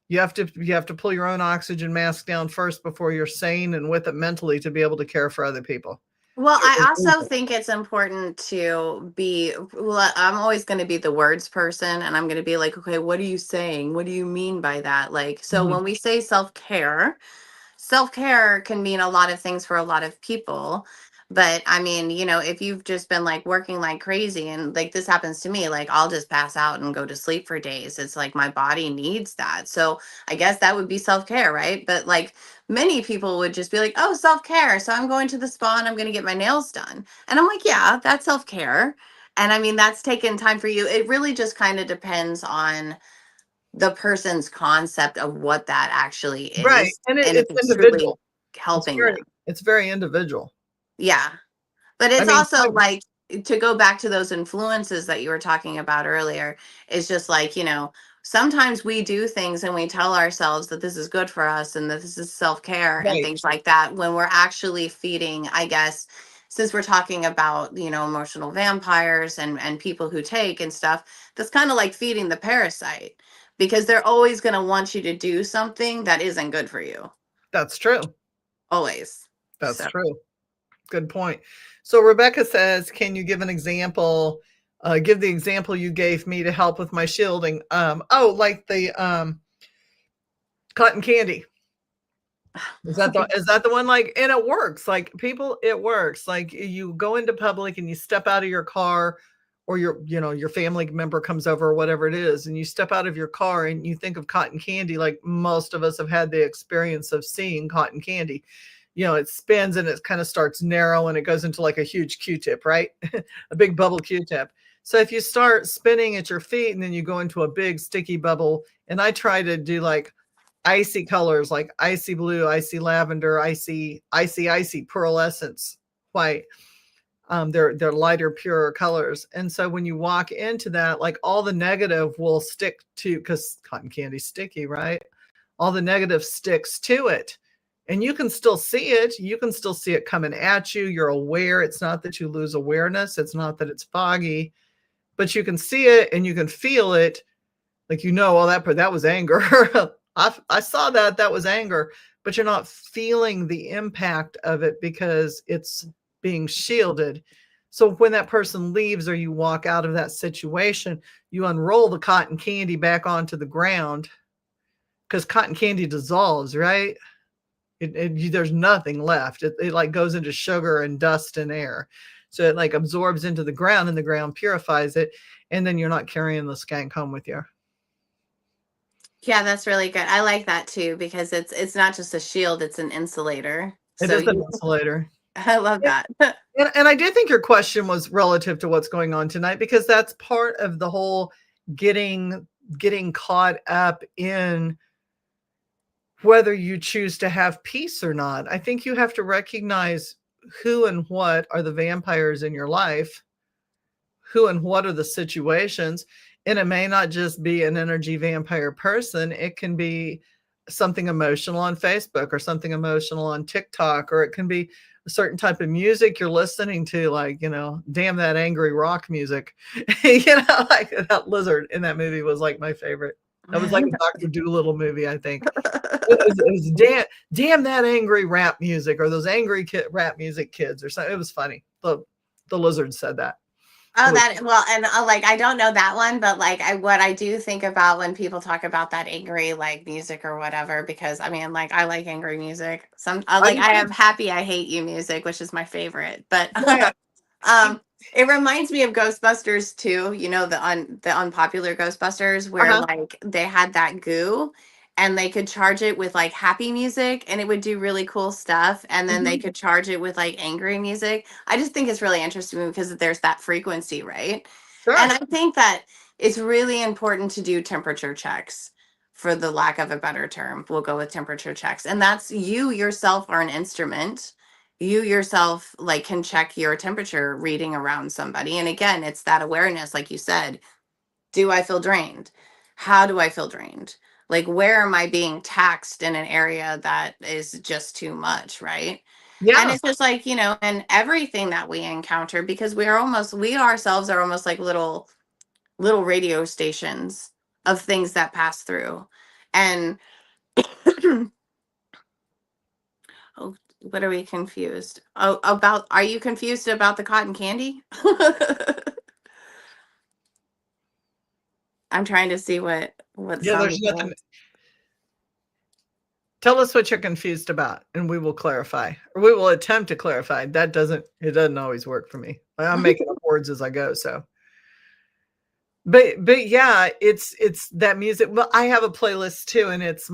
You have to pull your own oxygen mask down first before you're sane and with it mentally to be able to care for other people. Well, I also think it's important I'm always going to be the words person, and I'm going to be like, okay, what are you saying? What do you mean by that? Like, so Mhm. when we say self-care can mean a lot of things for a lot of people. But I mean, if you've just been like working like crazy, and like this happens to me, like I'll just pass out and go to sleep for days. It's like my body needs that. So I guess that would be self-care, right? But like many people would just be like, oh, self-care. So I'm going to the spa and I'm going to get my nails done. And I'm like, yeah, that's self-care. And I mean, that's taken time for you. It really just kind of depends on the person's concept of what that actually Right. is, And and if it's it's truly individual. It's helping very them. it's very individual. Yeah. But I it's mean, also like, to go back to those influences that you were talking about earlier, it's just like, sometimes we do things and we tell ourselves that this is good for us and that this is self-care and right. things like that, when we're actually feeding, I guess, since we're talking about, emotional vampires and people who take and stuff, that's kind of like feeding the parasite, because they're always going to want you to do something that isn't good for you. That's true. Always. That's So. true. Good point. So Rebecca says, can you give an example? Give the example you gave me to help with my shielding. Like the cotton candy. Is that the one? Like, and it works. Like people, it works. Like you go into public and you step out of your car, or your family member comes over or whatever it is, and you step out of your car and you think of cotton candy. Like most of us have had the experience of seeing cotton candy. It spins and it kind of starts narrow and it goes into like a huge Q-tip, right? A big bubble Q-tip. So if you start spinning at your feet and then you go into a big sticky bubble, and I try to do like icy colors, like icy blue, icy lavender, icy pearlescence white. They're lighter, purer colors. And so when you walk into that, like all the negative will stick to, because cotton candy's sticky, right? All the negative sticks to it. And you can still see it. You can still see it coming at you. You're aware. It's not that you lose awareness. It's not that it's foggy, but you can see it and you can feel it. Like, well, that was anger. I saw that was anger, but you're not feeling the impact of it because it's being shielded. So when that person leaves or you walk out of that situation, you unroll the cotton candy back onto the ground, because cotton candy dissolves, right? There's nothing left. It like goes into sugar and dust and air. So it like absorbs into the ground and the ground purifies it. And then you're not carrying the skank home with you. Yeah, that's really good. I like that too, because it's not just a shield, it's an insulator. It is an insulator. I love that. And I do think your question was relative to what's going on tonight, because that's part of the whole getting caught up in whether you choose to have peace or not. I think you have to recognize who and what are the vampires in your life, who and what are the situations. And it may not just be an energy vampire person. It can be something emotional on Facebook or something emotional on TikTok, or it can be a certain type of music you're listening to, like, damn that angry rock music. Like that lizard in that movie was like my favorite. That was like a Dr. Dolittle movie, I think. It was damn that angry rap music, or those angry rap music kids or something. It was funny. The lizard said that. Oh, and like, I don't know that one, but like what I do think about when people talk about that angry like music or whatever, because I mean, like, I like angry music. I have happy I hate you music, which is my favorite. But it reminds me of Ghostbusters too. The unpopular Ghostbusters, where like they had that goo and they could charge it with like happy music and it would do really cool stuff. And then they could charge it with like angry music. I just think it's really interesting because there's that frequency, right? Sure. And I think that it's really important to do temperature checks, for the lack of a better term. We'll go with temperature checks. And that's, you yourself are an instrument. You yourself like can check your temperature reading around somebody. And again, it's that awareness, like you said. Do I feel drained? How do I feel drained? Like, where am I being taxed in an area that is just too much, right? Yeah. And it's just like, and everything that we encounter, because we ourselves are almost like little radio stations of things that pass through. And oh, what are we confused? Oh, are you confused about the cotton candy? I'm trying to see what there's nothing. Tell us what you're confused about and we will clarify, or we will attempt to clarify. It doesn't always work for me. I'm making up words as I go. So, but yeah, it's that music. Well, I have a playlist too, and it's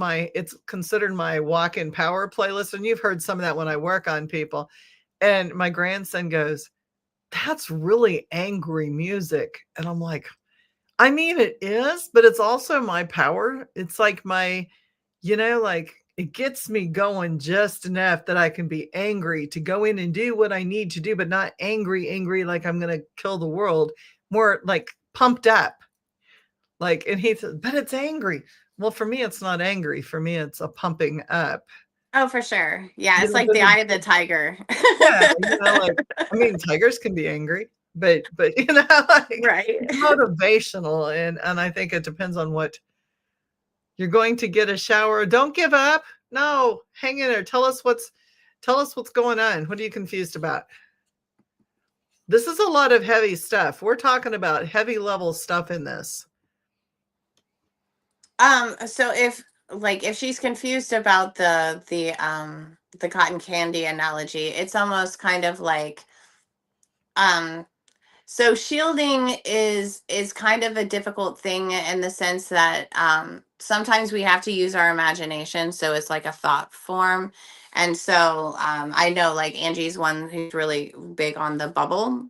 considered my walk-in power playlist. And you've heard some of that when I work on people. And my grandson goes, "That's really angry music." And I'm like, I mean, it is, but it's also my power. It's like my, like, it gets me going just enough that I can be angry to go in and do what I need to do, but not angry like I'm going to kill the world. More like pumped up. Like, and he said, but it's angry. Well, for me, it's not angry. For me, it's a pumping up. Oh, for sure. Yeah, it's like the eye of the tiger. Yeah, I mean, tigers can be angry, but like, right. Motivational, and I think it depends on what you're going to get. A shower. Don't give up. No, hang in there. Tell us what's going on. What are you confused about? This is a lot of heavy stuff. We're talking about heavy level stuff in this. So like if she's confused about the cotton candy analogy, it's almost kind of like um so shielding is kind of a difficult thing in the sense that sometimes we have to use our imagination, so it's like a thought form. And so I know like Angie's one who's really big on the bubble.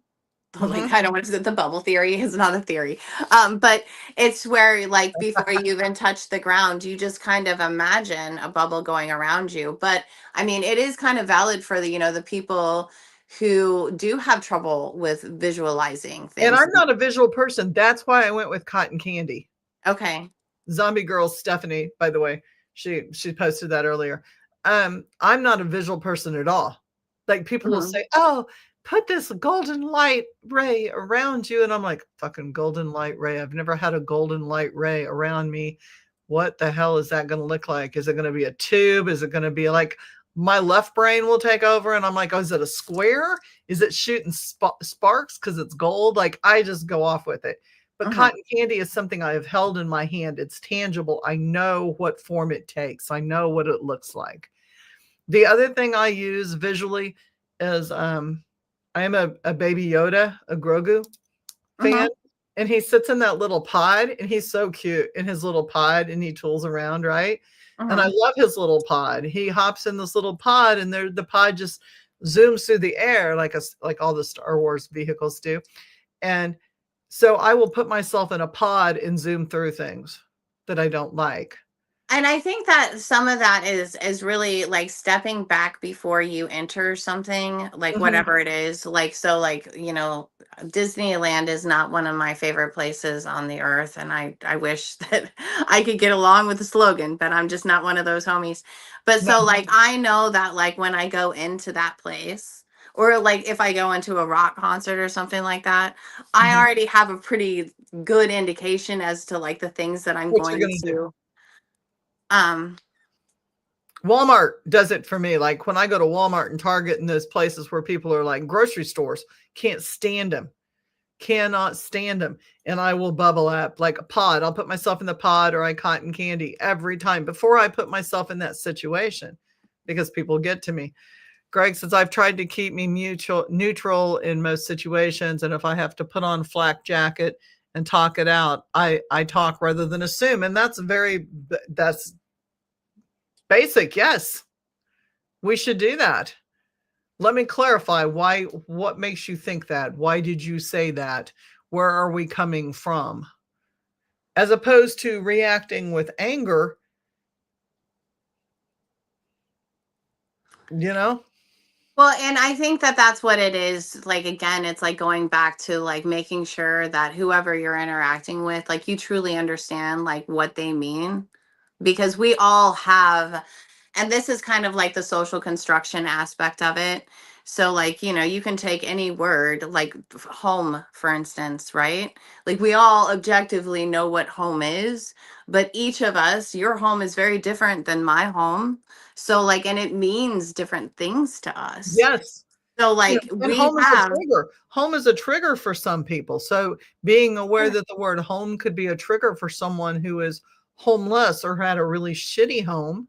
Like I don't want to say the bubble theory is not a theory, but it's where like before you even touch the ground, you just kind of imagine a bubble going around you. But I mean, it is kind of valid for the the people who do have trouble with visualizing And things. I'm not a visual person. That's why I went with cotton candy. Okay. Zombie Girl Stephanie, by the way, she posted that earlier. I'm not a visual person at all. Like people will say, "Oh, put this golden light ray around you," and I'm like, "Fucking golden light ray! I've never had a golden light ray around me. What the hell is that going to look like? Is it going to be a tube? Is it going to be like my left brain will take over?" And I'm like, "Oh, is it a square? Is it shooting sparks because it's gold?" Like I just go off with it. But cotton candy is something I have held in my hand. It's tangible. I know what form it takes. I know what it looks like. The other thing I use visually is I am a Baby Yoda, a Grogu fan. And he sits in that little pod and he's so cute in his little pod and he tools around, right? And I love his little pod. He hops in this little pod and the pod just zooms through the air like all the Star Wars vehicles do. And so I will put myself in a pod and zoom through things that I don't like. And I think that some of that is really like stepping back before you enter something, like whatever it is. Like so like, Disneyland is not one of my favorite places on the earth, and I wish that I could get along with the slogan, but I'm just not one of those homies. But so like I know that like when I go into that place, or like if I go into a rock concert or something like that, I already have a pretty good indication as to like the things that I'm What you're going gonna to do. Walmart does it for me. Like when I go to Walmart and Target and those places where people are like grocery stores, can't stand them, cannot stand them. And I will bubble up like a pod. I'll put myself in the pod or I cotton candy every time before I put myself in that situation because people get to me. Greg says, I've tried to keep me neutral in most situations. And if I have to put on flak jacket and talk it out, I talk rather than assume. And that's basic. Yes, we should do that. Let me clarify what makes you think that? Why did you say that? Where are we coming from? As opposed to reacting with anger, Well, and I think that that's what it is. Like, again, it's like going back to like making sure that whoever you're interacting with, like you truly understand like what they mean. Because we all have, and this is kind of like the social construction aspect of it. So like, you can take any word like home, for instance, right? Like we all objectively know what home is, but each of us, your home is very different than my home. So like, and it means different things to us. yes. So like And we home is a have, trigger. Home is a trigger for some people. So being aware that the word home could be a trigger for someone who is homeless or had a really shitty home.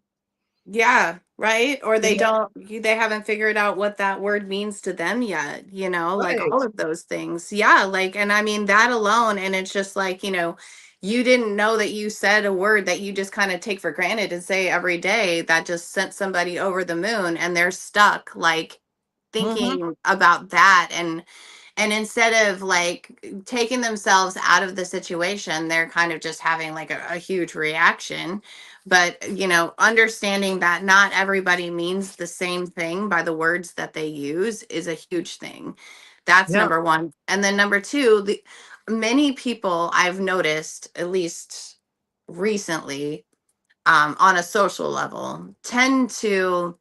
yeah, right. Or they haven't figured out what that word means to them yet, like Right. all of those things. Yeah. Like, and I mean that alone. And it's just like, you didn't know that you said a word that you just kind of take for granted and say every day that just sent somebody over the moon, and they're stuck like thinking about that. And instead of like taking themselves out of the situation, they're kind of just having like a huge reaction. But understanding that not everybody means the same thing by the words that they use is a huge thing. That's Yeah. number one. And then number two, many people I've noticed, at least recently, on a social level, tend to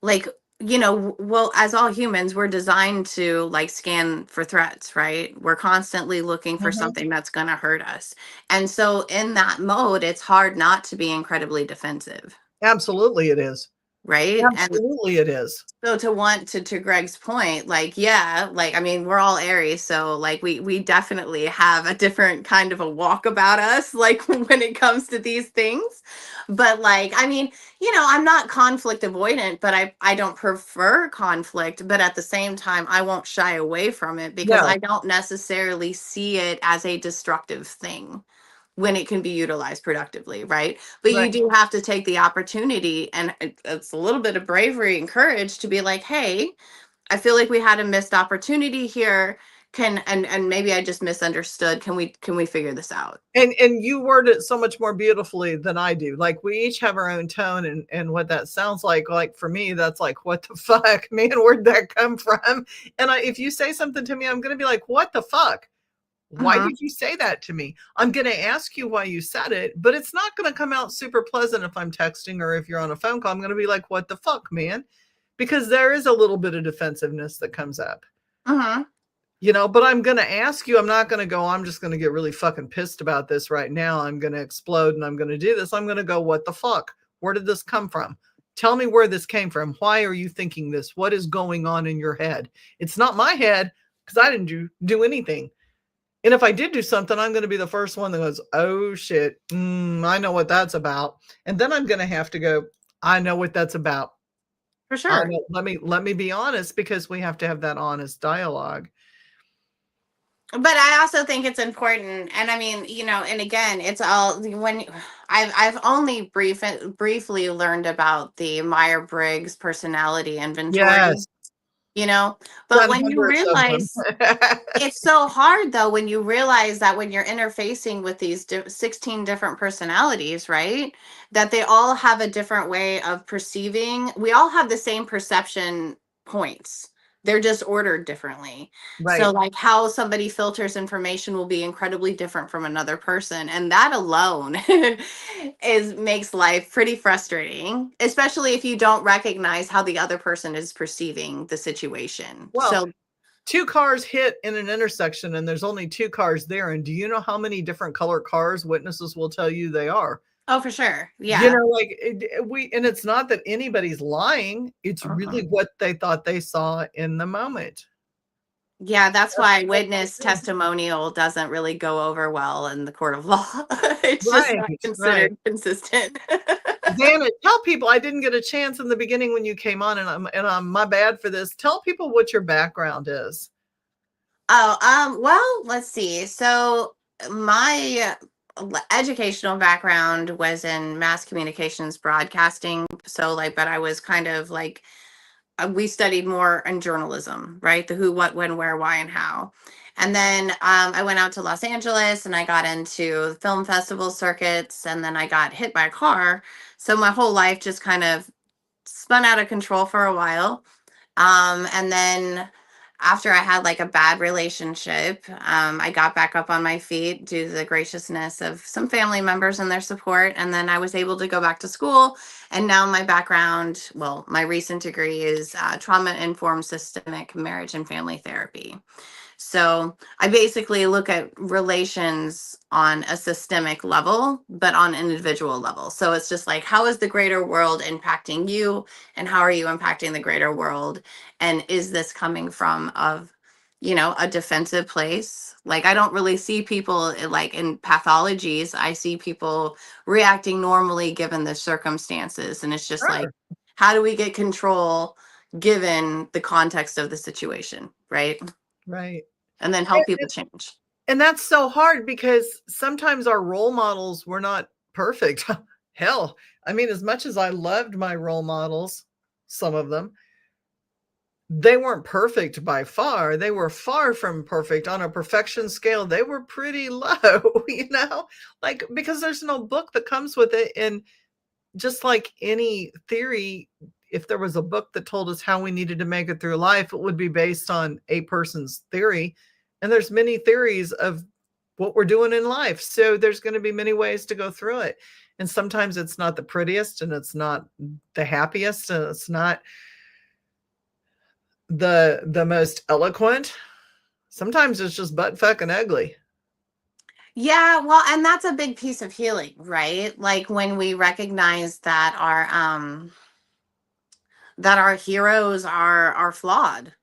like, well, as all humans, we're designed to like scan for threats, right? We're constantly looking for something that's going to hurt us. And so in that mode, it's hard not to be incredibly defensive. Absolutely it is. right? And Absolutely it is. so to want to Greg's point, like, yeah, like, I mean, we're all Aries, so like we definitely have a different kind of a walk about us, like when it comes to these things. But like, I mean, I'm not conflict avoidant, but I don't prefer conflict, but at the same time, I won't shy away from it because No, I don't necessarily see it as a destructive thing when it can be utilized productively, right? But you right. do have to take the opportunity, and it's a little bit of bravery and courage to be like, hey, I feel like we had a missed opportunity here. And maybe I just misunderstood. Can we figure this out? And you word it so much more beautifully than I do. Like we each have our own tone and what that sounds like. Like for me, that's like, what the fuck, man, where'd that come from? And if you say something to me, I'm going to be like, what the fuck? Why Mhm. did you say that to me? I'm going to ask you why you said it, but it's not going to come out super pleasant if I'm texting or if you're on a phone call. I'm going to be like, what the fuck, man? Because there is a little bit of defensiveness that comes up. Mhm. But I'm going to ask you, I'm not going to go, I'm just going to get really fucking pissed about this right now. I'm going to explode and I'm going to do this. I'm going to go, what the fuck? Where did this come from? Tell me where this came from. Why are you thinking this? What is going on in your head? It's not my head because I didn't do anything. And if I did do something, I'm going to be the first one that goes, oh shit, I know what that's about. And then I'm going to have to go, I know what that's about. For sure. Let me be honest, because we have to have that honest dialogue. But I also think it's important, and I mean, and again, it's all when I've only briefly learned about the Myers-Briggs personality inventory, Yes. but Done when you hundreds of them. realize it's so hard though, when you realize that when you're interfacing with these 16 different personalities, right, that they all have a different way of perceiving. We all have the same perception points, they're just ordered differently. So Right. like how somebody filters information will be incredibly different from another person, and that alone is makes life pretty frustrating, especially if you don't recognize how the other person is perceiving the situation. Well, So two cars hit in an intersection and there's only two cars there. And do you know how many different color cars witnesses will tell you they are? oh, for sure. Yeah. Like and it's not that anybody's lying. It's Mhm. really what they thought they saw in the moment. Yeah, that's why witness That's testimonial doesn't really go over well in the court of law. It's just right. not Right. considered consistent. Damn it. Tell people, I didn't get a chance in the beginning when you came on, and I'm my bad for this. Tell people what your background is. Oh, well, let's see. So my educational background was in mass communications broadcasting. So like, but I was kind of like, we studied more in journalism, right? The who, what, when, where, why, and how. And then I went out to Los Angeles and I got into film festival circuits, and then I got hit by a car. So my whole life just kind of spun out of control for a while. And then after I had like a bad relationship, I got back up on my feet due to the graciousness of some family members and their support. And then I was able to go back to school. And now my background, well, my recent degree is trauma informed systemic marriage and family therapy. So I basically look at relations on a systemic level, but on an individual level. So it's just like, how is the greater world impacting you? And how are you impacting the greater world? And is this coming from a defensive place? Like, I don't really see people like in pathologies. I see people reacting normally given the circumstances. And it's just like, Sure. how do we get control given the context of the situation? Right. Right. And then help people change. And that's so hard because sometimes our role models were not perfect. Hell, I mean, as much as I loved my role models, some of them, they weren't perfect by far. They were far from perfect on a perfection scale. They were pretty low, like because there's no book that comes with it. And just like any theory, if there was a book that told us how we needed to make it through life, it would be based on a person's theory. And there's many theories of what we're doing in life. So there's going to be many ways to go through it. And sometimes it's not the prettiest and it's not the happiest and it's not the most eloquent. Sometimes it's just butt fucking ugly. Yeah, well, and that's a big piece of healing, right? Like when we recognize that that our heroes are flawed,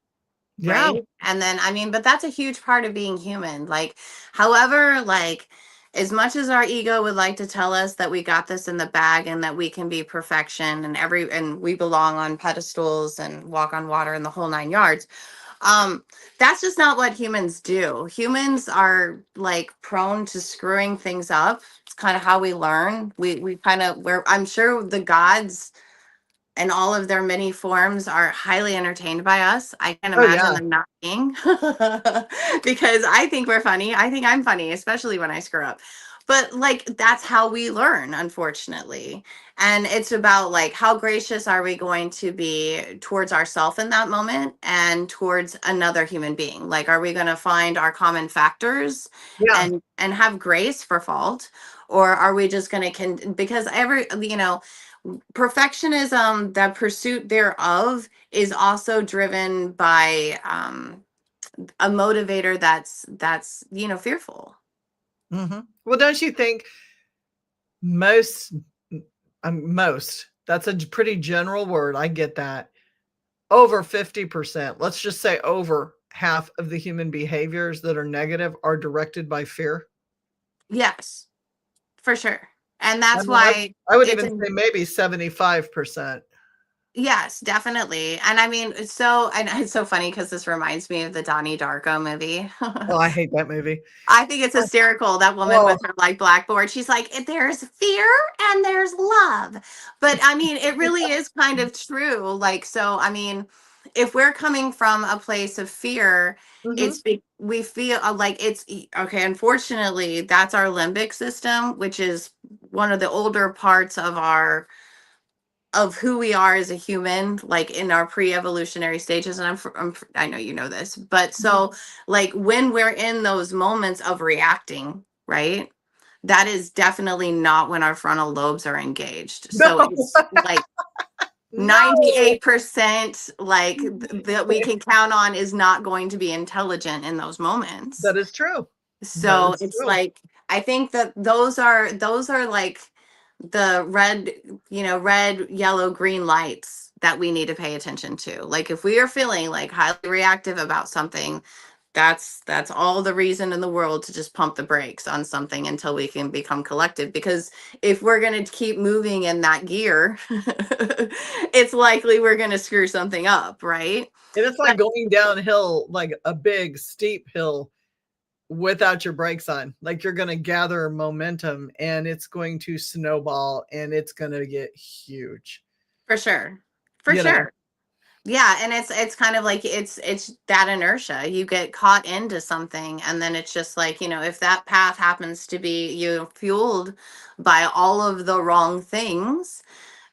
Yeah. right? And then I mean, but that's a huge part of being human. Like, however, like as much as our ego would like to tell us that we got this in the bag and that we can be perfection and we belong on pedestals and walk on water and the whole nine yards, that's just not what humans do. Humans are like prone to screwing things up. It's kind of how we learn. We kind of where I'm sure the gods and all of their many forms are highly entertained by us. I can Oh imagine yeah. them not being because I think we're funny. I think I'm funny, especially when I screw up. But like that's how we learn, unfortunately. And it's about like how gracious are we going to be towards ourselves in that moment and towards another human being? Like are we going to find our common factors Yeah. and have grace for fault? Or are we just going to because perfectionism, the pursuit thereof, is also driven by a motivator that's fearful. Well, don't you think most, most, that's a pretty general word. I get that. Over 50%, let's just say over half of the human behaviors that are negative are directed by fear. Yes, for sure. And I that's mean, why I would it's even say maybe 75%. yes, definitely. And I mean, and it's so funny because this reminds me of the Donnie Darko movie. Oh, I hate that movie. I think it's hysterical, that woman Oh, with her like blackboard. She's like, there's fear and there's love. But I mean, it really is kind of true. Like, so, I mean, if we're coming from a place of fear, mhm. we feel like okay. Unfortunately, that's our limbic system, which is one of the older parts of who we are as a human, like in our pre-evolutionary stages. And I know you know this, but so like when we're in those moments of reacting, right, that is definitely not when our frontal lobes are engaged. So No, it's like no. 98% like that we can count on is not going to be intelligent in those moments. That is true. That So is it's true. like I think that those are like the red, yellow, green lights that we need to pay attention to. Like if we are feeling like highly reactive about something, that's all the reason in the world to just pump the brakes on something until we can become collective. Because if we're going to keep moving in that gear, it's likely we're going to screw something up, right? And it's like going downhill, like a big steep hill without your brakes on. Like you're going to gather momentum and it's going to snowball and it's going to get huge. For sure. For You know, sure. Yeah, and it's kind of like it's that inertia. You get caught into something and then it's just like, if that path happens to be fueled by all of the wrong things,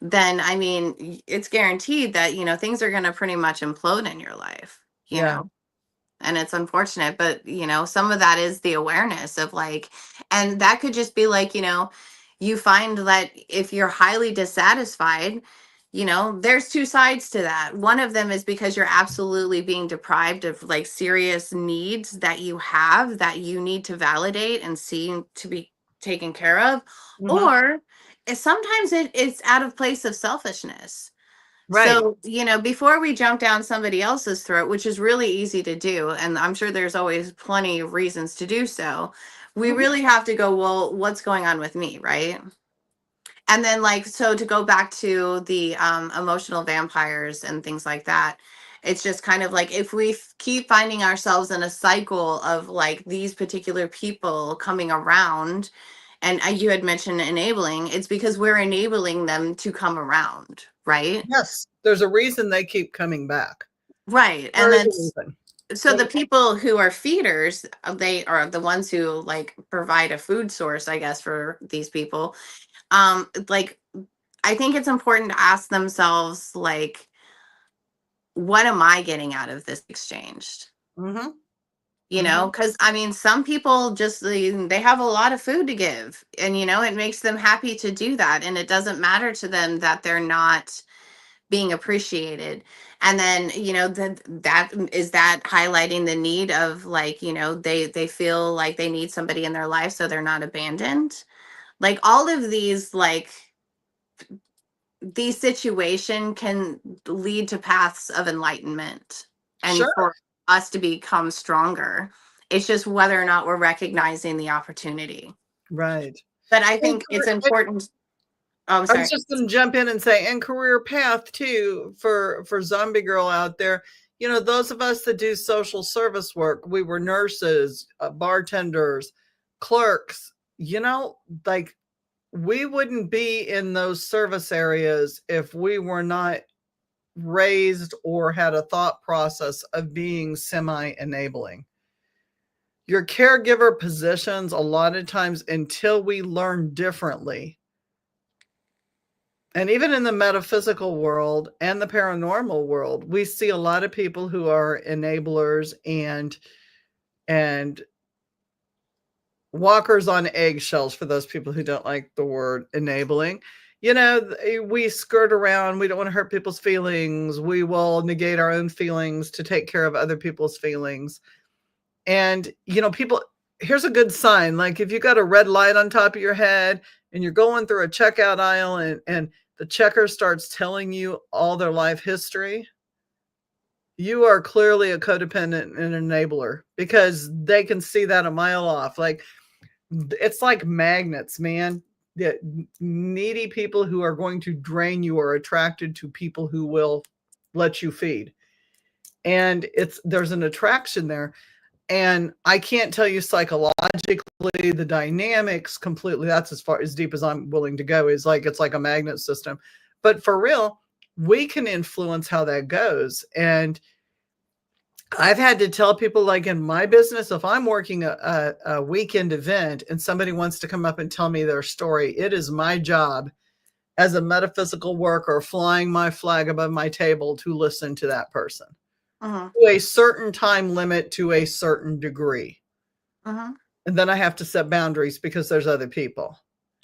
then I mean, it's guaranteed that, things are going to pretty much implode in your life, you yeah. know and it's unfortunate, but some of that is the awareness of like, and that could just be like, you find that if you're highly dissatisfied, there's two sides to that. One of them is because you're absolutely being deprived of like serious needs that you have that you need to validate and see to be taken care of, Mhm. or sometimes it's out of place of selfishness. Right. So, before we jump down somebody else's throat, which is really easy to do, and I'm sure there's always plenty of reasons to do so, we Mhm. really have to go, well, what's going on with me, right? And then, like, so to go back to the emotional vampires and things like that, it's just kind of like if we keep finding ourselves in a cycle of like these particular people coming around, and you had mentioned enabling, it's because we're enabling them to come around, right? Yes. There's a reason they keep coming back. Right. And There is then a reason. so the people who are feeders, they are the ones who like provide a food source, I guess, for these people. Like I think it's important to ask themselves, like, what am I getting out of this exchange? Mhm. Mhm. Because I mean, some people just they have a lot of food to give, and it makes them happy to do that, and it doesn't matter to them that they're not being appreciated. And then that is that highlighting the need of like they feel like they need somebody in their life so they're not abandoned. Like all of these like these situations can lead to paths of enlightenment and Sure. for us to become stronger. It's just whether or not we're recognizing the opportunity. Right. But I And think it's important. Oh, I'm I sorry. was just going to jump in and say, and career path too for Zombie Girl out there. You know, those of us that do social service work, we were nurses, bartenders, clerks. You know, like we wouldn't be in those service areas if we were not raised or had a thought process of being semi-enabling. Your caregiver positions, a lot of times, until we learn differently, and even in the metaphysical world and the paranormal world, we see a lot of people who are enablers and walkers on eggshells, for those people who don't like the word enabling. You know, we skirt around, we don't want to hurt people's feelings, we will negate our own feelings to take care of other people's feelings. And you know, people, here's a good sign, like if you got a red light on top of your head and you're going through a checkout aisle and the checker starts telling you all their life history, you are clearly a codependent and enabler, because they can see that a mile off. Like, it's like magnets, man. The needy people who are going to drain you are attracted to people who will let you feed. And there's an attraction there. And I can't tell you psychologically the dynamics completely. That's as far as deep as I'm willing to go, is like it's like a magnet system. But for real, we can influence how that goes. And I've had to tell people, like in my business, if I'm working a weekend event and somebody wants to come up and tell me their story, it is my job as a metaphysical worker flying my flag above my table to listen to that person. To a certain time limit, to a certain degree. And then I have to set boundaries because there's other people.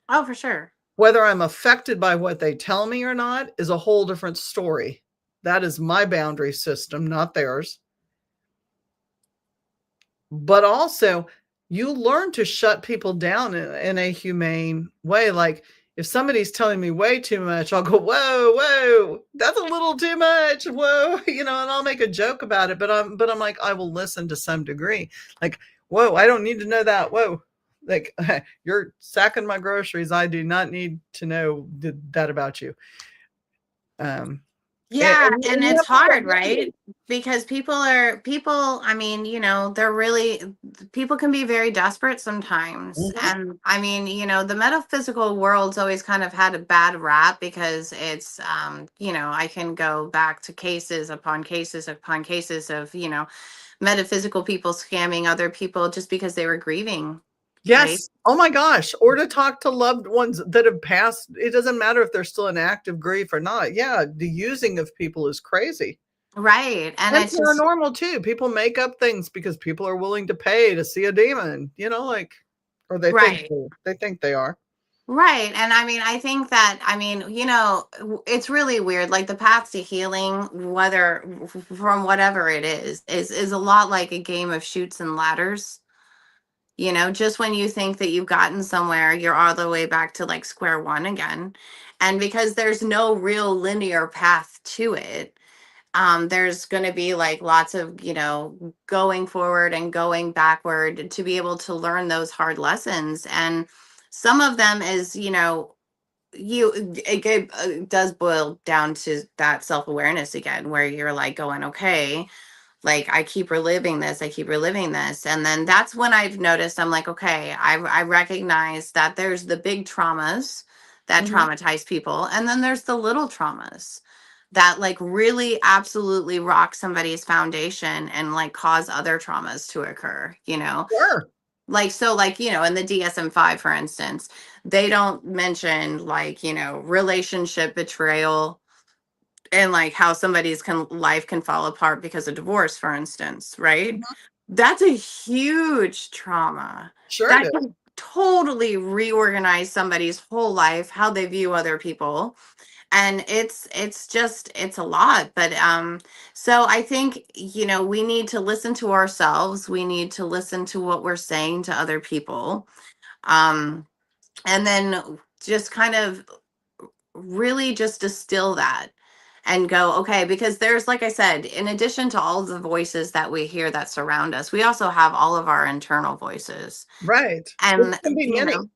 Oh, for sure. Whether I'm affected by what they tell me or not is a whole different story. That is my boundary system, not theirs. But also, you learn to shut people down in a humane way. Like if somebody's telling me way too much, I'll go, whoa, that's a little too much. Whoa, you know, and I'll make a joke about it. But I'm like, I will listen to some degree. Like, whoa, I don't need to know that. Whoa, like you're sacking my groceries. I do not need to know that about you. Yeah, and it's hard, right? Because people, I mean, you know, people can be very desperate sometimes. And I mean, you know, the metaphysical world's always kind of had a bad rap because it's, you know, I can go back to cases upon cases upon cases of, you know, metaphysical people scamming other people just because they were grieving. Yes. Right? Oh my gosh. Or to talk to loved ones that have passed. It doesn't matter if they're still in active grief or not. Yeah. The using of people is crazy. Right. And it's just paranormal too. People make up things because people are willing to pay to see a demon, you know, like, or they think they are. Right. And I mean, I think that, I mean, you know, it's really weird. Like the path to healing, whether from whatever it is a lot like a game of shoots and ladders. You know, just when you think that you've gotten somewhere, you're all the way back to like square one again. And because there's no real linear path to it, there's going to be like lots of, you know, going forward and going backward to be able to learn those hard lessons. And some of them is, you know, it does boil down to that self-awareness again, where you're like going, okay, like I keep reliving this, and then that's when I've noticed, I'm like, okay, I recognize that there's the big traumas that traumatize people, and then there's the little traumas that like really absolutely rock somebody's foundation and like cause other traumas to occur, you know. Sure. Like, so like, you know, in the DSM-5, for instance, they don't mention like, you know, relationship betrayal and like how somebody's life can fall apart because of divorce, for instance, right? That's a huge trauma. Sure. That can totally reorganize somebody's whole life, how they view other people. And it's a lot. But so I think, you know, we need to listen to ourselves. We need to listen to what we're saying to other people. And then just kind of really just distill that and go, okay, because there's, like I said, in addition to all the voices that we hear that surround us, we also have all of our internal voices. Right. Which And, can be you many. know,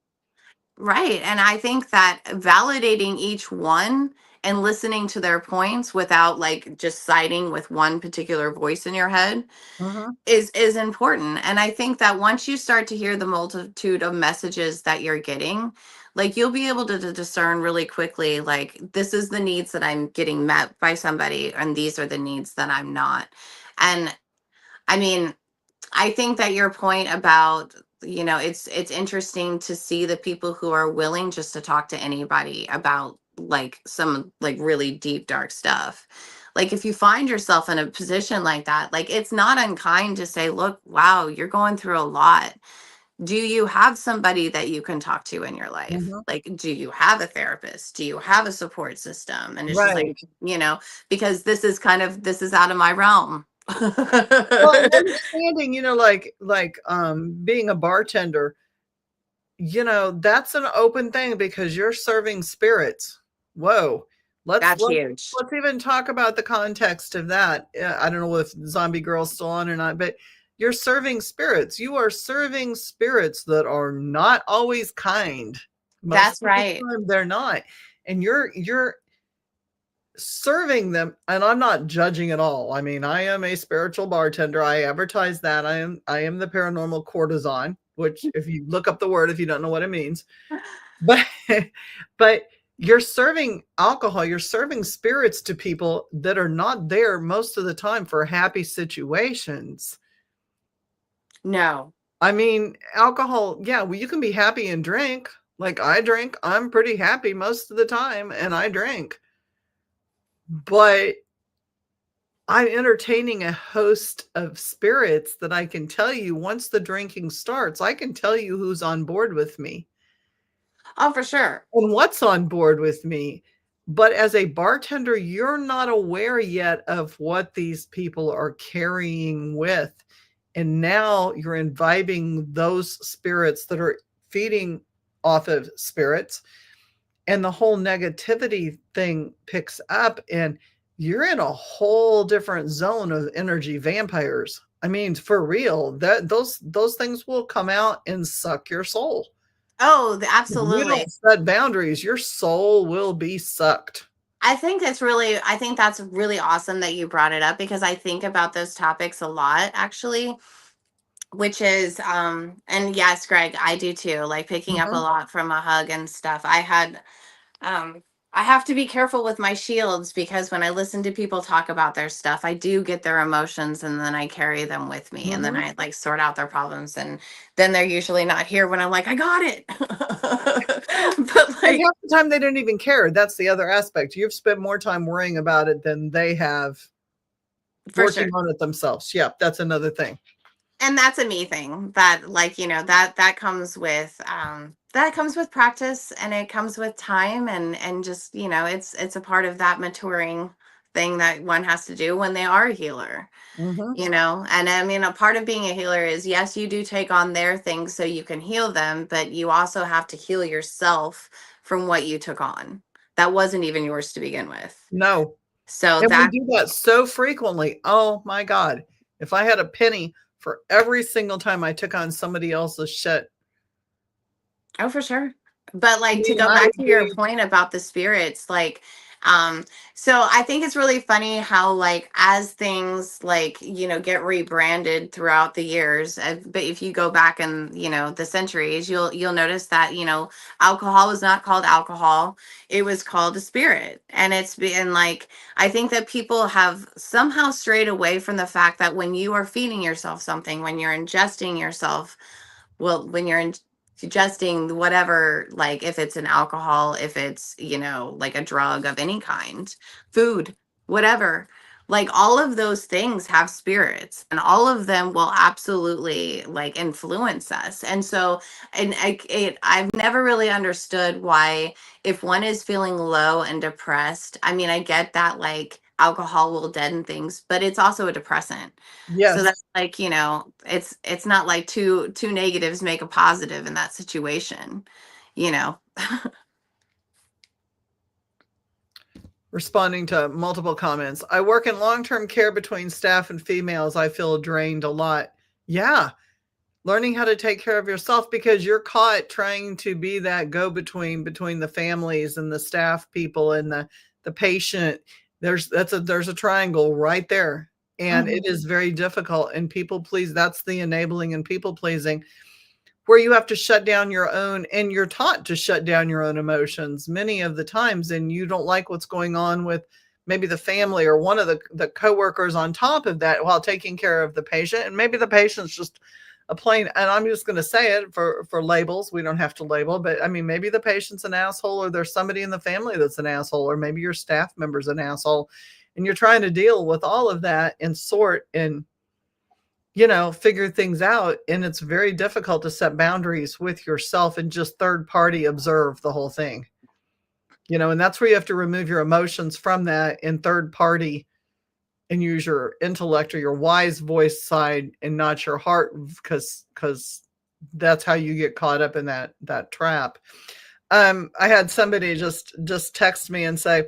right. And I think that validating each one and listening to their points without like just siding with one particular voice in your head Mhm. is important. And I think that once you start to hear the multitude of messages that you're getting, like you'll be able to discern really quickly, like this is the needs that I'm getting met by somebody, and these are the needs that I'm not. And I mean, I think that your point about, it's interesting to see the people who are willing just to talk to anybody about like some like really deep dark stuff. Like if you find yourself in a position like that, like it's not unkind to say, look, wow, you're going through a lot. Do you have somebody that you can talk to in your life? Mhm. Like, do you have a therapist? Do you have a support system? And it's just like, Right. because this is out of my realm. Well, and understanding, being a bartender, that's an open thing because you're serving spirits. Whoa. Let's That's let's huge. let's even talk about the context of that. I don't know if Zombie Girl's still on or not, but you're serving spirits. You are serving spirits that are not always kind. Most That's of the right. time they're not. And you're serving them, and I'm not judging at all. I mean, I am a spiritual bartender. I advertise that. I am the paranormal courtesan, which if you look up the word, if you don't know what it means, but but you're serving alcohol, you're serving spirits to people that are not there most of the time for happy situations. No. I mean, alcohol, yeah, well, you can be happy and drink. Like I drink, I'm pretty happy most of the time, and I drink. But I'm entertaining a host of spirits that I can tell you once the drinking starts, I can tell you who's on board with me Oh, for sure. and what's on board with me. But as a bartender, you're not aware yet of what these people are carrying with. And now you're imbibing those spirits that are feeding off of spirits, and the whole negativity thing picks up, and you're in a whole different zone of energy vampires. I mean, for real, that those things will come out and suck your soul. Oh, If you absolutely. don't set boundaries, your soul will be sucked. I think that's really awesome that you brought it up because I think about those topics a lot actually, which is and yes, Greg, I do too. Like picking up a Mhm. lot from a hug and stuff. Um, I have to be careful with my shields because when I listen to people talk about their stuff, I do get their emotions and then I carry them with me and then Mhm. I like sort out their problems and then they're usually not here when I'm like, I got it. But And like, half the time they don't even care. That's the other aspect. You've spent more time worrying about it than they have for sure. working on it themselves. Yeah, that's another thing. And that's a me thing that like, that comes with practice and it comes with time and just, it's a part of that maturing thing that one has to do when they are a healer. Mhm. And I mean a part of being a healer is yes, you do take on their things so you can heal them, but you also have to heal yourself from what you took on that wasn't even yours to begin with. No. So And we that do that so frequently. Oh my God. If I had a penny for every single time I took on somebody else's shit, Oh, for sure. But I like to mean, go I back would to your be. point about the spirits, like, so I think it's really funny how like as things like, get rebranded throughout the years, but if you go back and, the centuries, you'll notice that, alcohol was not called alcohol. It was called a spirit. And it's been like, I think that people have somehow strayed away from the fact that when you are feeding yourself something, when you're ingesting yourself, well, when you're suggesting whatever, like if it's an alcohol, if it's, like a drug of any kind, food, whatever, like all of those things have spirits and all of them will absolutely like influence us. And so, I've never really understood why, if one is feeling low and depressed, I mean, I get that like alcohol will deaden things, but it's also a depressant. So Yes. that's like, it's not like two negatives make a positive in that situation, you know. responding to multiple comments. I work in long-term care between staff and females. I feel drained a lot. Yeah. Learning how to take care of yourself, because you're caught trying to be that go-between between the families and the staff people and the patient. There's a triangle right there. And it is very difficult. And people please, that's the enabling and people pleasing, where you have to shut down your own, and you're taught to shut down your own emotions many of the times, and you don't like what's going on with maybe the family or one of the coworkers on top of that while taking care of the patient. And maybe the patient's just a plain, and I'm just going to say it for labels, we don't have to label, but I mean, maybe the patient's an asshole, or there's somebody in the family that's an asshole, or maybe your staff member's an asshole, and you're trying to deal with all of that and sort and figure things out. And it's very difficult to set boundaries with yourself and just third party observe the whole thing, and that's where you have to remove your emotions from that in third party and use your intellect or your wise voice side and not your heart, because that's how you get caught up in that trap. I had somebody just text me and say,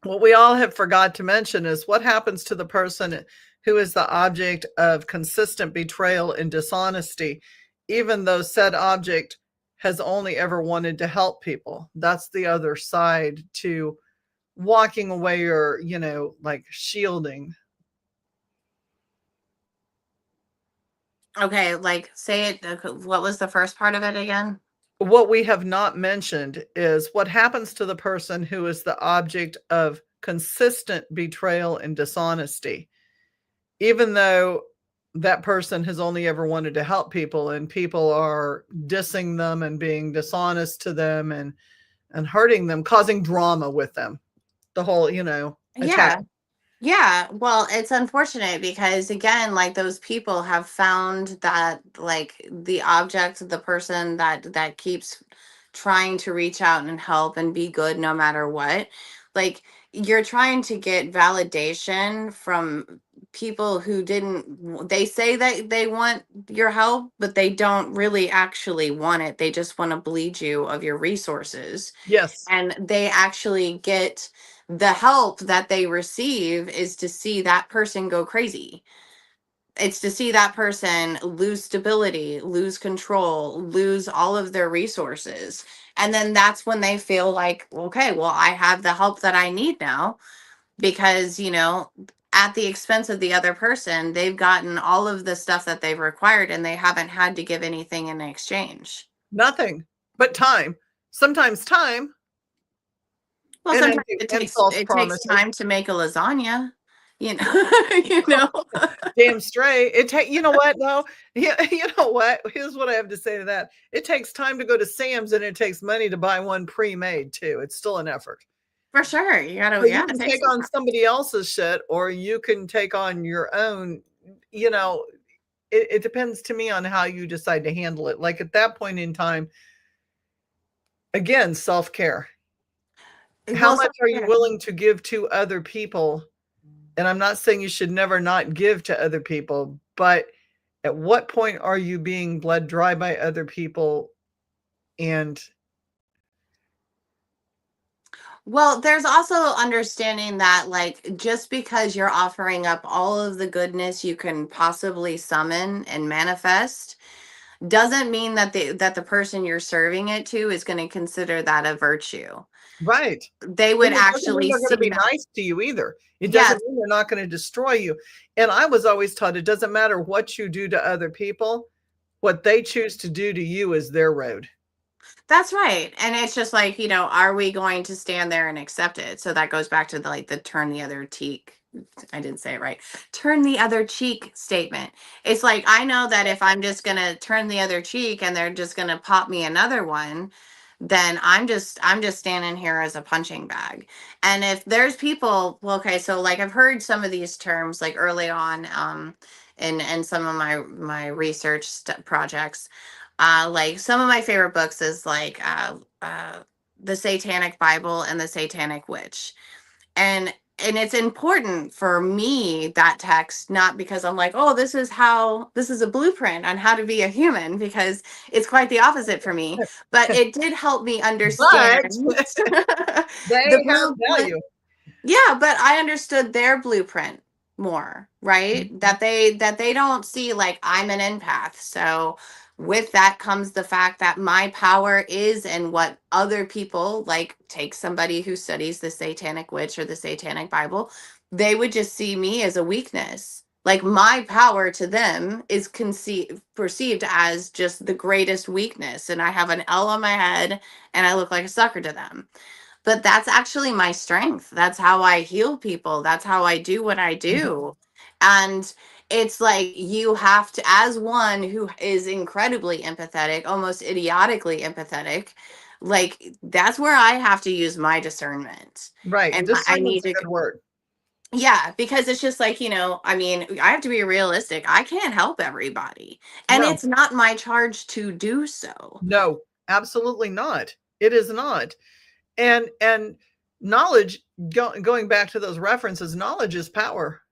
what we all have forgot to mention is what happens to the person who is the object of consistent betrayal and dishonesty, even though said object has only ever wanted to help people. That's the other side to walking away, or, like shielding. Okay, like say it. What was the first part of it again? What we have not mentioned is what happens to the person who is the object of consistent betrayal and dishonesty, even though that person has only ever wanted to help people, and people are dissing them and being dishonest to them and hurting them, causing drama with them. The whole, attack. Yeah, well, it's unfortunate because again, like those people have found that like the object, the person that keeps trying to reach out and help and be good no matter what. Like you're trying to get validation from people who they say that they want your help, but they don't really actually want it. They just want to bleed you of your resources. Yes. And they actually get the help that they receive is to see that person go crazy. It's to see that person lose stability, lose control, lose all of their resources. And then that's when they feel like, okay, well, I have the help that I need now because, at the expense of the other person, they've gotten all of the stuff that they've required and they haven't had to give anything in exchange. Nothing but time. Sometimes time. Well, And sometimes it takes time to make a lasagna, you know. Damn straight. You know what? No, you know what? Here's what I have to say to that. It takes time to go to Sam's, and it takes money to buy one pre-made too. It's still an effort. For sure. You gotta, you can take on somebody else's shit, or you can take on your own. It depends to me on how you decide to handle it. Like at that point in time, again, self-care. How much are you willing to give to other people? And I'm not saying you should never not give to other people, but at what point are you being bled dry by other people? And well, there's also understanding that like just because you're offering up all of the goodness you can possibly summon and manifest doesn't mean that the person you're serving it to is going to consider that a virtue. Right. They would actually they're going to be nice to you either. It doesn't mean they're not going to destroy you. And I was always taught it doesn't matter what you do to other people. What they choose to do to you is their road. That's right. And it's just like, are we going to stand there and accept it? So that goes back to the turn the other cheek. I didn't say it right. Turn the other cheek statement. It's like, I know that if I'm just going to turn the other cheek and they're just going to pop me another one, then I'm just standing here as a punching bag. And if there's people, well, okay, so like I've heard some of these terms like early on in some of my research projects. Like some of my favorite books is like the Satanic Bible and the Satanic Witch. And it's important for me, that text, not because I'm like, oh, this is a blueprint on how to be a human, because it's quite the opposite for me. But it did help me understand they have value. Yeah, but I understood their blueprint more, right? Mhm. That they don't see like I'm an empath. So with that comes the fact that my power is in what other people, like take somebody who studies the Satanic Witch or the Satanic Bible, they would just see me as a weakness. Like my power to them is perceived as just the greatest weakness, and I have an L on my head and I look like a sucker to them, but that's actually my strength. That's how I heal people. That's how I do what I Mhm. do. And it's like you have to, as one who is incredibly empathetic, almost idiotically empathetic, like that's where I have to use my discernment. Right. And I Discernment's need a to, good word. yeah, because it's just like, I mean, I have to be realistic. I can't help everybody. And No, it's not my charge to do so. no, absolutely not. It is not. And knowledge, going back to those references, knowledge is power.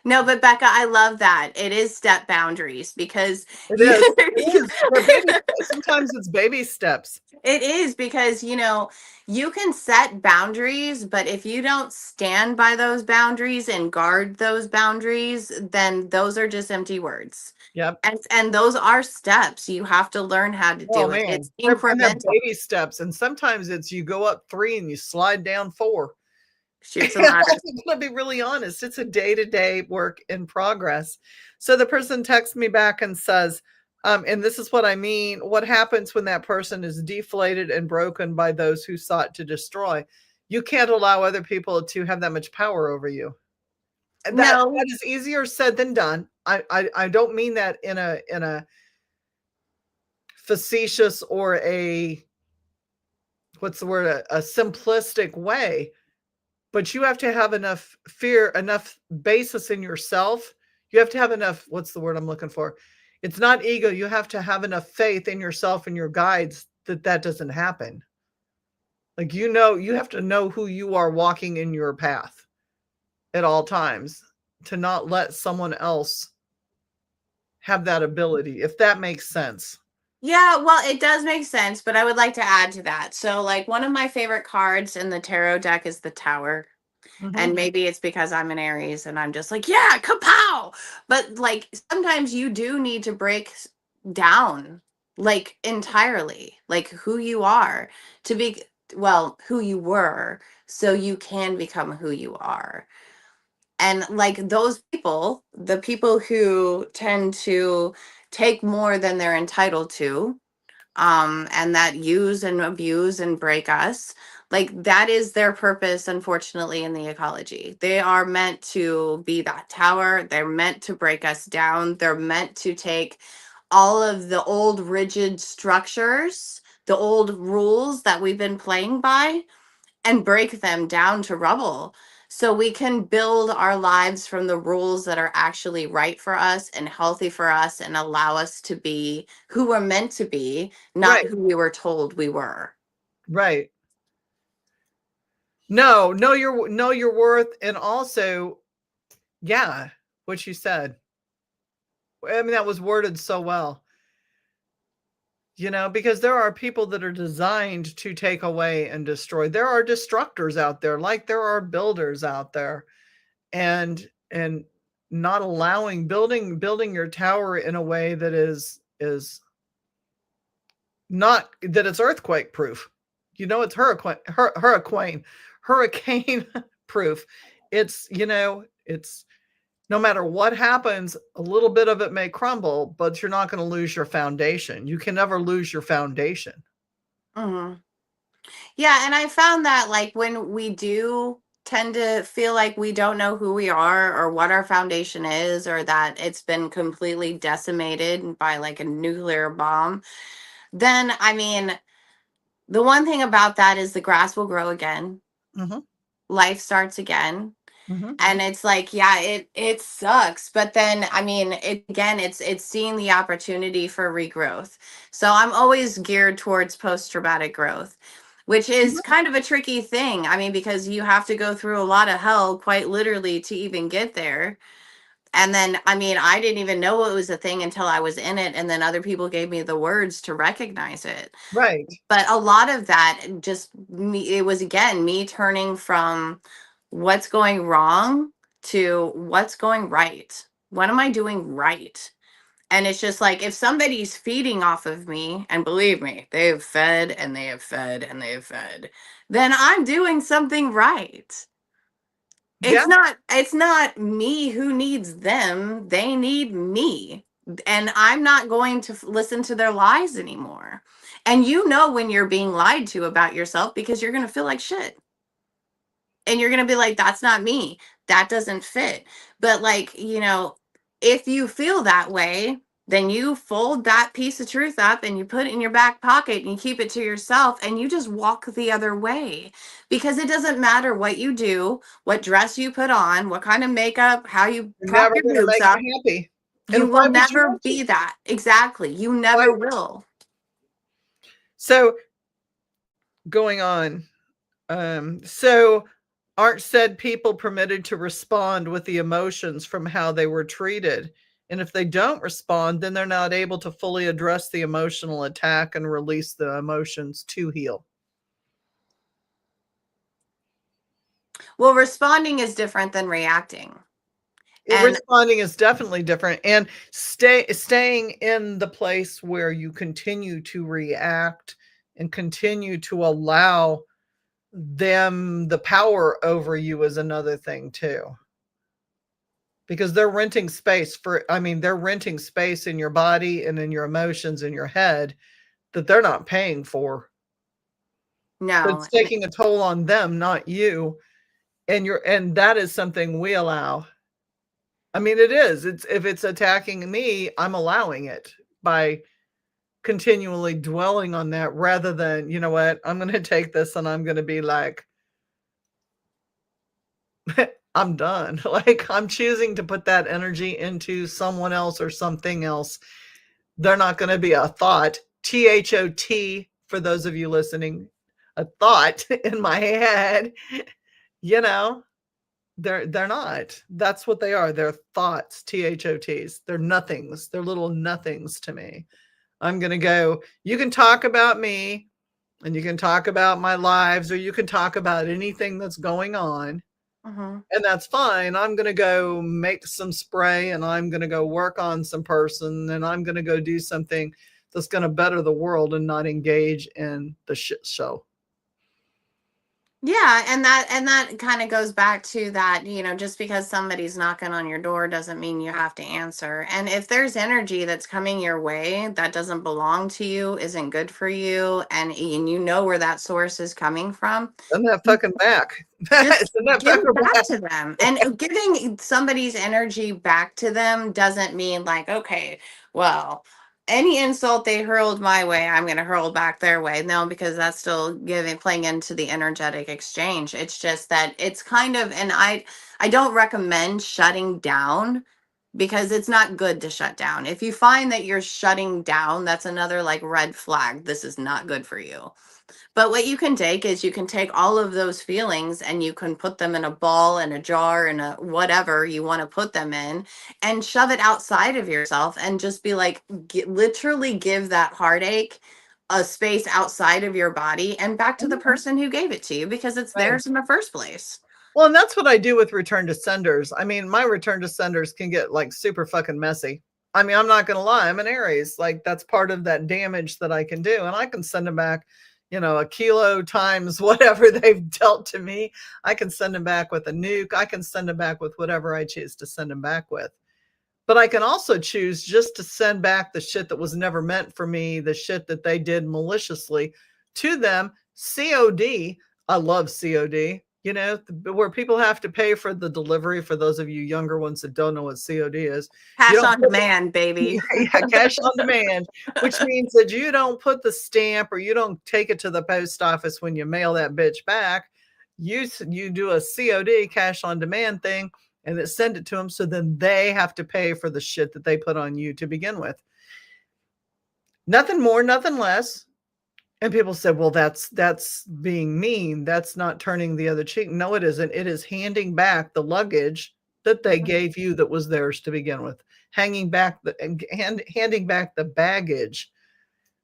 No, but Becca, I love that. It is step boundaries because It you, is. It is. They're baby sometimes it's baby steps. it is because you can set boundaries, but if you don't stand by those boundaries and guard those boundaries, then those are just empty words. Yep. And those are steps. You have to learn how to Oh do it. man. It's And they're incremental. baby steps. And sometimes it's you go up 3 and you slide down 4. Shoots and I'm ladders. gonna be really honest. It's a day-to-day work in progress. So the person texts me back and says, and this is what I mean. What happens when that person is deflated and broken by those who sought to destroy? You can't allow other people to have that much power over you. That No. is easier said than done. I don't mean that in a facetious or a what's the word, a simplistic way. But you have to have enough fear, enough basis in yourself. You have to have enough, what's the word I'm looking for? It's not ego. You have to have enough faith in yourself and your guides that that doesn't happen. Like, you have to know who you are walking in your path at all times to not let someone else have that ability, if that makes sense. Yeah, well, it does make sense, but I would like to add to that. So, like, one of my favorite cards in the tarot deck is the Tower. Mhm. And maybe it's because I'm an Aries and I'm just like, yeah, kapow. But like sometimes you do need to break down like entirely, like who you are to be, well, who you were, so you can become who you are. And like those people, the people who tend to take more than they're entitled to, and that use and abuse and break us, like that is their purpose, unfortunately, in the ecology. They are meant to be that tower. They're meant to break us down. They're meant to take all of the old rigid structures, the old rules that we've been playing by, and break them down to rubble so we can build our lives from the rules that are actually right for us and healthy for us and allow us to be who we're meant to be, not Right, who we were told we were. right. No, know your worth, and also, yeah, what you said. I mean, that was worded so well. Because there are people that are designed to take away and destroy. There are destructors out there, like there are builders out there, and not allowing building your tower in a way that is not that it's earthquake proof. It's hurricane proof. It's no matter what happens, a little bit of it may crumble, but you're not going to lose your foundation. You can never lose your foundation. Hmm. Yeah, and I found that like when we do tend to feel like we don't know who we are or what our foundation is, or that it's been completely decimated by like a nuclear bomb, then I mean, the one thing about that is the grass will grow again, Mhm, life starts again. mhm. And it's like, yeah, it sucks, but then I mean, it's seeing the opportunity for regrowth. So I'm always geared towards post traumatic growth, which is Mhm. kind of a tricky thing. I mean, because you have to go through a lot of hell quite literally to even get there. And then I mean, I didn't even know it was a thing until I was in it, and then other people gave me the words to recognize it. Right. But a lot of that just me, it was again me turning from what's going wrong to what's going right. What am I doing right? And it's just like, if somebody's feeding off of me, and believe me, they have fed and they have fed and they have fed, then I'm doing something right. Yeah. It's not me who needs them. They need me. And I'm not going to listen to their lies anymore. And you know when you're being lied to about yourself, because you're going to feel like shit. And you're going to be like, that's not me. That doesn't fit. But like, if you feel that way, then you fold that piece of truth up and you put it in your back pocket and you keep it to yourself and you just walk the other way, because it doesn't matter what you do, what dress you put on, what kind of makeup, how you You're prop never your going to boobs make up. them happy. You And why will would you never want to? be that. Exactly. You never will. So going on. So aren't said people permitted to respond with the emotions from how they were treated? And if they don't respond, then they're not able to fully address the emotional attack and release the emotions to heal. Well, responding is different than reacting. And Responding is definitely different. And staying in the place where you continue to react and continue to allow them the power over you is another thing too. Because they're renting space they're renting space in your body and in your emotions in your head that they're not paying for. no. But it's taking a toll on them, not you. And that is something we allow. I mean, it is. If it's attacking me, I'm allowing it by continually dwelling on that, rather than, you know what, I'm going to take this and I'm going to be like, I'm done. Like, I'm choosing to put that energy into someone else or something else. They're not going to be a thought, THOT, for those of you listening, a thought in my head. They're not. That's what they are. They're thoughts, THOTs. They're nothings. They're little nothings to me. I'm going to go, you can talk about me and you can talk about my lives, or you can talk about anything that's going on. Mm-hmm. And that's fine. I'm going to go make some spray and I'm going to go work on some person and I'm going to go do something that's going to better the world and not engage in the shit show. Yeah, and that kind of goes back to that, just because somebody's knocking on your door doesn't mean you have to answer. And if there's energy that's coming your way that doesn't belong to you, isn't good for you, and you know where that source is coming from, Send that fucking back. just Send that give it fucker back back. to them. And giving somebody's energy back to them doesn't mean like, okay, well, any insult they hurled my way, I'm going to hurl back their way. No, because that's still playing into the energetic exchange. It's just that it's kind of, and I don't recommend shutting down, because it's not good to shut down. If you find that you're shutting down, that's another like red flag. This is not good for you. But what you can take is, you can take all of those feelings and you can put them in a ball, in a jar, in a whatever you want to put them in, and shove it outside of yourself and just be like, literally give that heartache a space outside of your body and back to the person who gave it to you, because it's Right. theirs in the first place. Well, and that's what I do with return to senders. I mean, my return to senders can get like super fucking messy. I mean, I'm not going to lie. I'm an Aries. Like, that's part of that damage that I can do. And I can send them back, a kilo times whatever they've dealt to me. I can send them back with a nuke. I can send them back with whatever I choose to send them back with. But I can also choose just to send back the shit that was never meant for me, the shit that they did maliciously to them. COD. I love COD. Where people have to pay for the delivery. For those of you younger ones that don't know what COD is, Cash on demand, baby. Yeah, cash on demand, which means that you don't put the stamp or you don't take it to the post office when you mail that bitch back. You do a COD, cash on demand thing, and then send it to them. So then they have to pay for the shit that they put on you to begin with. Nothing more, nothing less. And people said, well, that's being mean. That's not turning the other cheek. No, it isn't. It is handing back the luggage that they gave you that was theirs to begin with. Handing back the baggage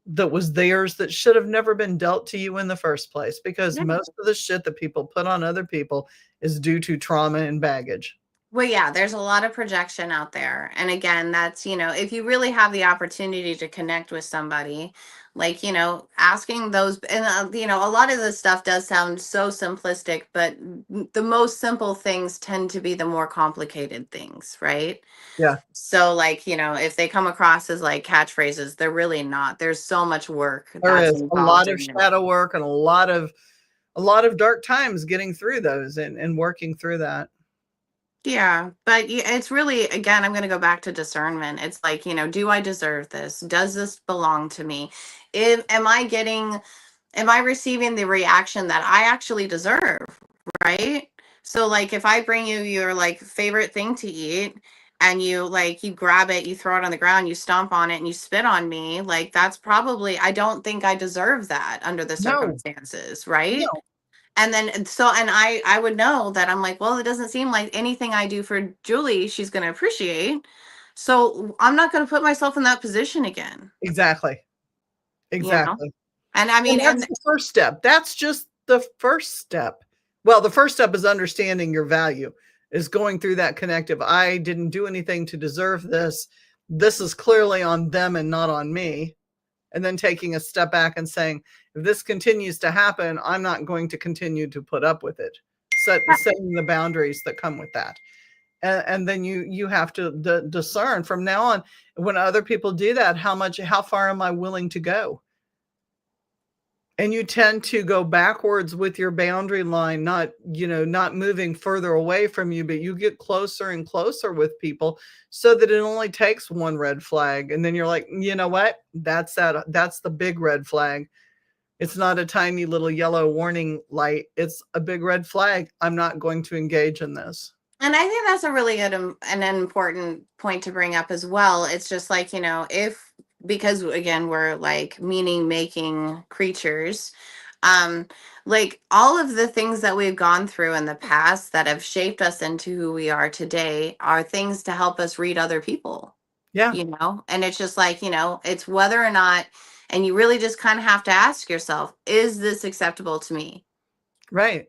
that was theirs that should have never been dealt to you in the first place, because Yeah. most of the shit that people put on other people is due to trauma and baggage. Well, yeah, there's a lot of projection out there. And again, that's, if you really have the opportunity to connect with somebody, like, asking those, and, a lot of this stuff does sound so simplistic, but the most simple things tend to be the more complicated things, right? Yeah. So, like, if they come across as like catchphrases, they're really not. There's so much work There that's is a lot involved of in it. shadow work and a lot of dark times getting through those and working through that. Yeah, but it's really, again, I'm going to go back to discernment. It's like, do I deserve this? Does this belong to me? Am I receiving the reaction that I actually deserve? Right? So, like, if I bring you your like favorite thing to eat and you grab it, you throw it on the ground, you stomp on it and you spit on me, like, that's probably, I don't think I deserve that under the No, circumstances, right? no, And then and I would know that I'm like, well, it doesn't seem like anything I do for Julie she's going to appreciate. So I'm not going to put myself in that position again, exactly. you know? Exactly. And I mean, And that's the first step. That's just the first step. Well, the first step is understanding your value, is going through that connective. I didn't do anything to deserve this. This is clearly on them and not on me. And then taking a step back and saying, if this continues to happen, I'm not going to continue to put up with it. Setting the boundaries that come with that. And then you have to discern from now on, when other people do that, how far am I willing to go? And you tend to go backwards with your boundary line, not moving further away from you, but you get closer and closer with people, so that it only takes one red flag. And then you're like, you know what? That's the big red flag. It's not a tiny little yellow warning light. It's a big red flag. I'm not going to engage in this. And I think that's a really good and an important point to bring up as well. It's just like, because again, we're like meaning making creatures. Um, like all of the things that we've gone through in the past that have shaped us into who we are today are things to help us read other people, Yeah. and it's just like, it's whether or not, and you really just kind of have to ask yourself, is this acceptable to me? Right.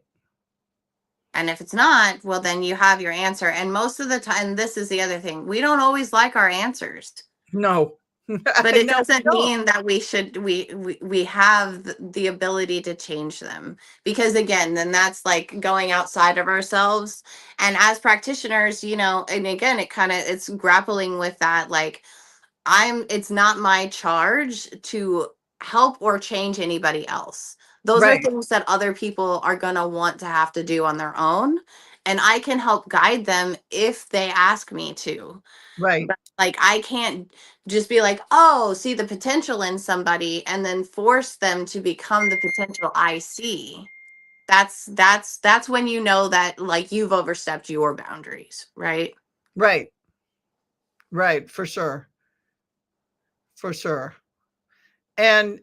And if it's not, well, then you have your answer. And most of the time, this is the other thing. We don't always like our answers, No. but it doesn't No. mean that we have the ability to change them. Because again, then that's like going outside of ourselves. And as practitioners, and again, it's grappling with that. Like, it's not my charge to help or change anybody else. Those are Right. things that other people are going to want to have to do on their own. And I can help guide them if they ask me to. Right. But like, I can't just be like, oh, see the potential in somebody and then force them to become the potential I see. That's when you know that like you've overstepped your boundaries, right? Right. Right. For sure. For sure. And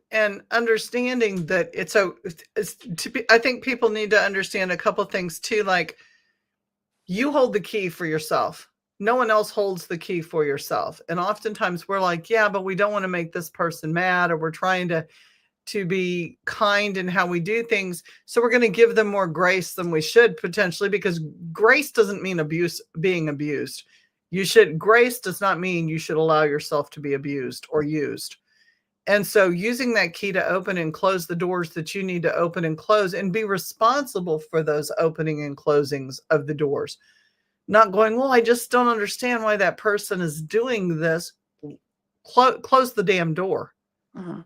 understanding that I think people need to understand a couple things too. Like, you hold the key for yourself. No one else holds the key for yourself. And oftentimes we're like, yeah, but we don't want to make this person mad, or we're trying to be kind in how we do things. So we're going to give them more grace than we should potentially, because grace doesn't mean being abused. Grace does not mean you should allow yourself to be abused or used. And so using that key to open and close the doors that you need to open and close, and be responsible for those opening and closings of the doors. Not going, well, I just don't understand why that person is doing this. Close the damn door. Mm-hmm.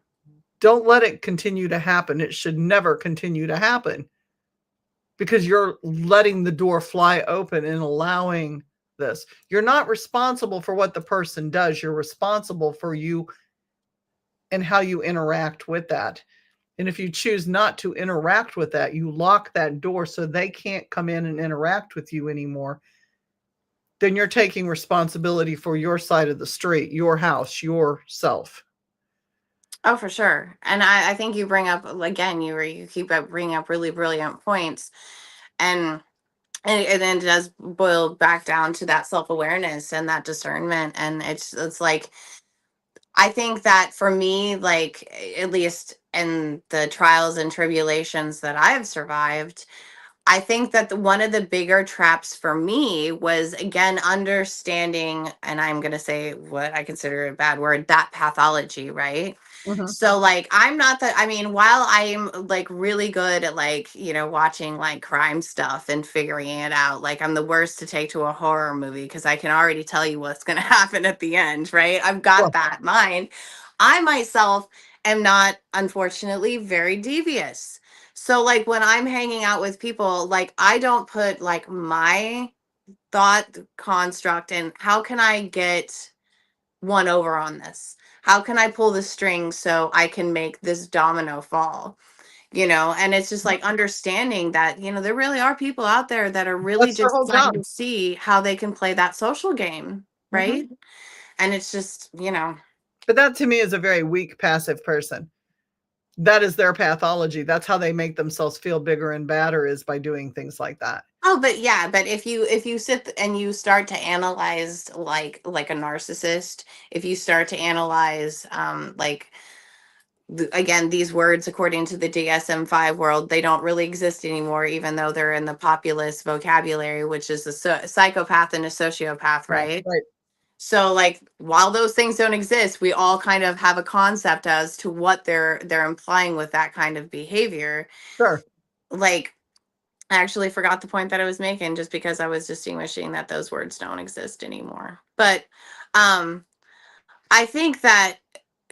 Don't let it continue to happen. It should never continue to happen, because you're letting the door fly open and allowing this. You're not responsible for what the person does. You're responsible for you and how you interact with that. And if you choose not to interact with that, you lock that door so they can't come in and interact with you anymore. Then you're taking responsibility for your side of the street, your house, yourself. Oh, for sure. And I think you bring up, again, you keep bringing up really brilliant points. And then it does boil back down to that self-awareness and that discernment. And it's like, I think that for me, like, at least in the trials and tribulations that I have survived, I think that one of the bigger traps for me was, again, understanding, and I'm going to say what I consider a bad word, that pathology, right? Mhm. So, like, I'm not that, I mean, while I'm like really good at, like, watching like crime stuff and figuring it out, like, I'm the worst to take to a horror movie because I can already tell you what's going to happen at the end, right? I've got Sure. that mind. I myself am not, unfortunately, very devious. So, like, when I'm hanging out with people, like, I don't put like my thought construct in how can I get one over on this? How can I pull the string so I can make this domino fall? And it's just like understanding that, there really are people out there that are really That's their just whole trying job. to see how they can play that social game, Mhm. right? And it's just, But that to me is a very weak, passive person. That is their pathology. That's how they make themselves feel bigger and badder, is by doing things like that. oh, but yeah, but if you sit and you start to analyze like a narcissist, if you start to analyze like again, these words, according to the DSM-5 world, they don't really exist anymore, even though they're in the populist vocabulary, which is a psychopath and a sociopath, Right, right? right. So, like, while those things don't exist, we all kind of have a concept as to what they're implying with that kind of behavior. Sure. Like, I actually forgot the point that I was making just because I was distinguishing that those words don't exist anymore. But um I think that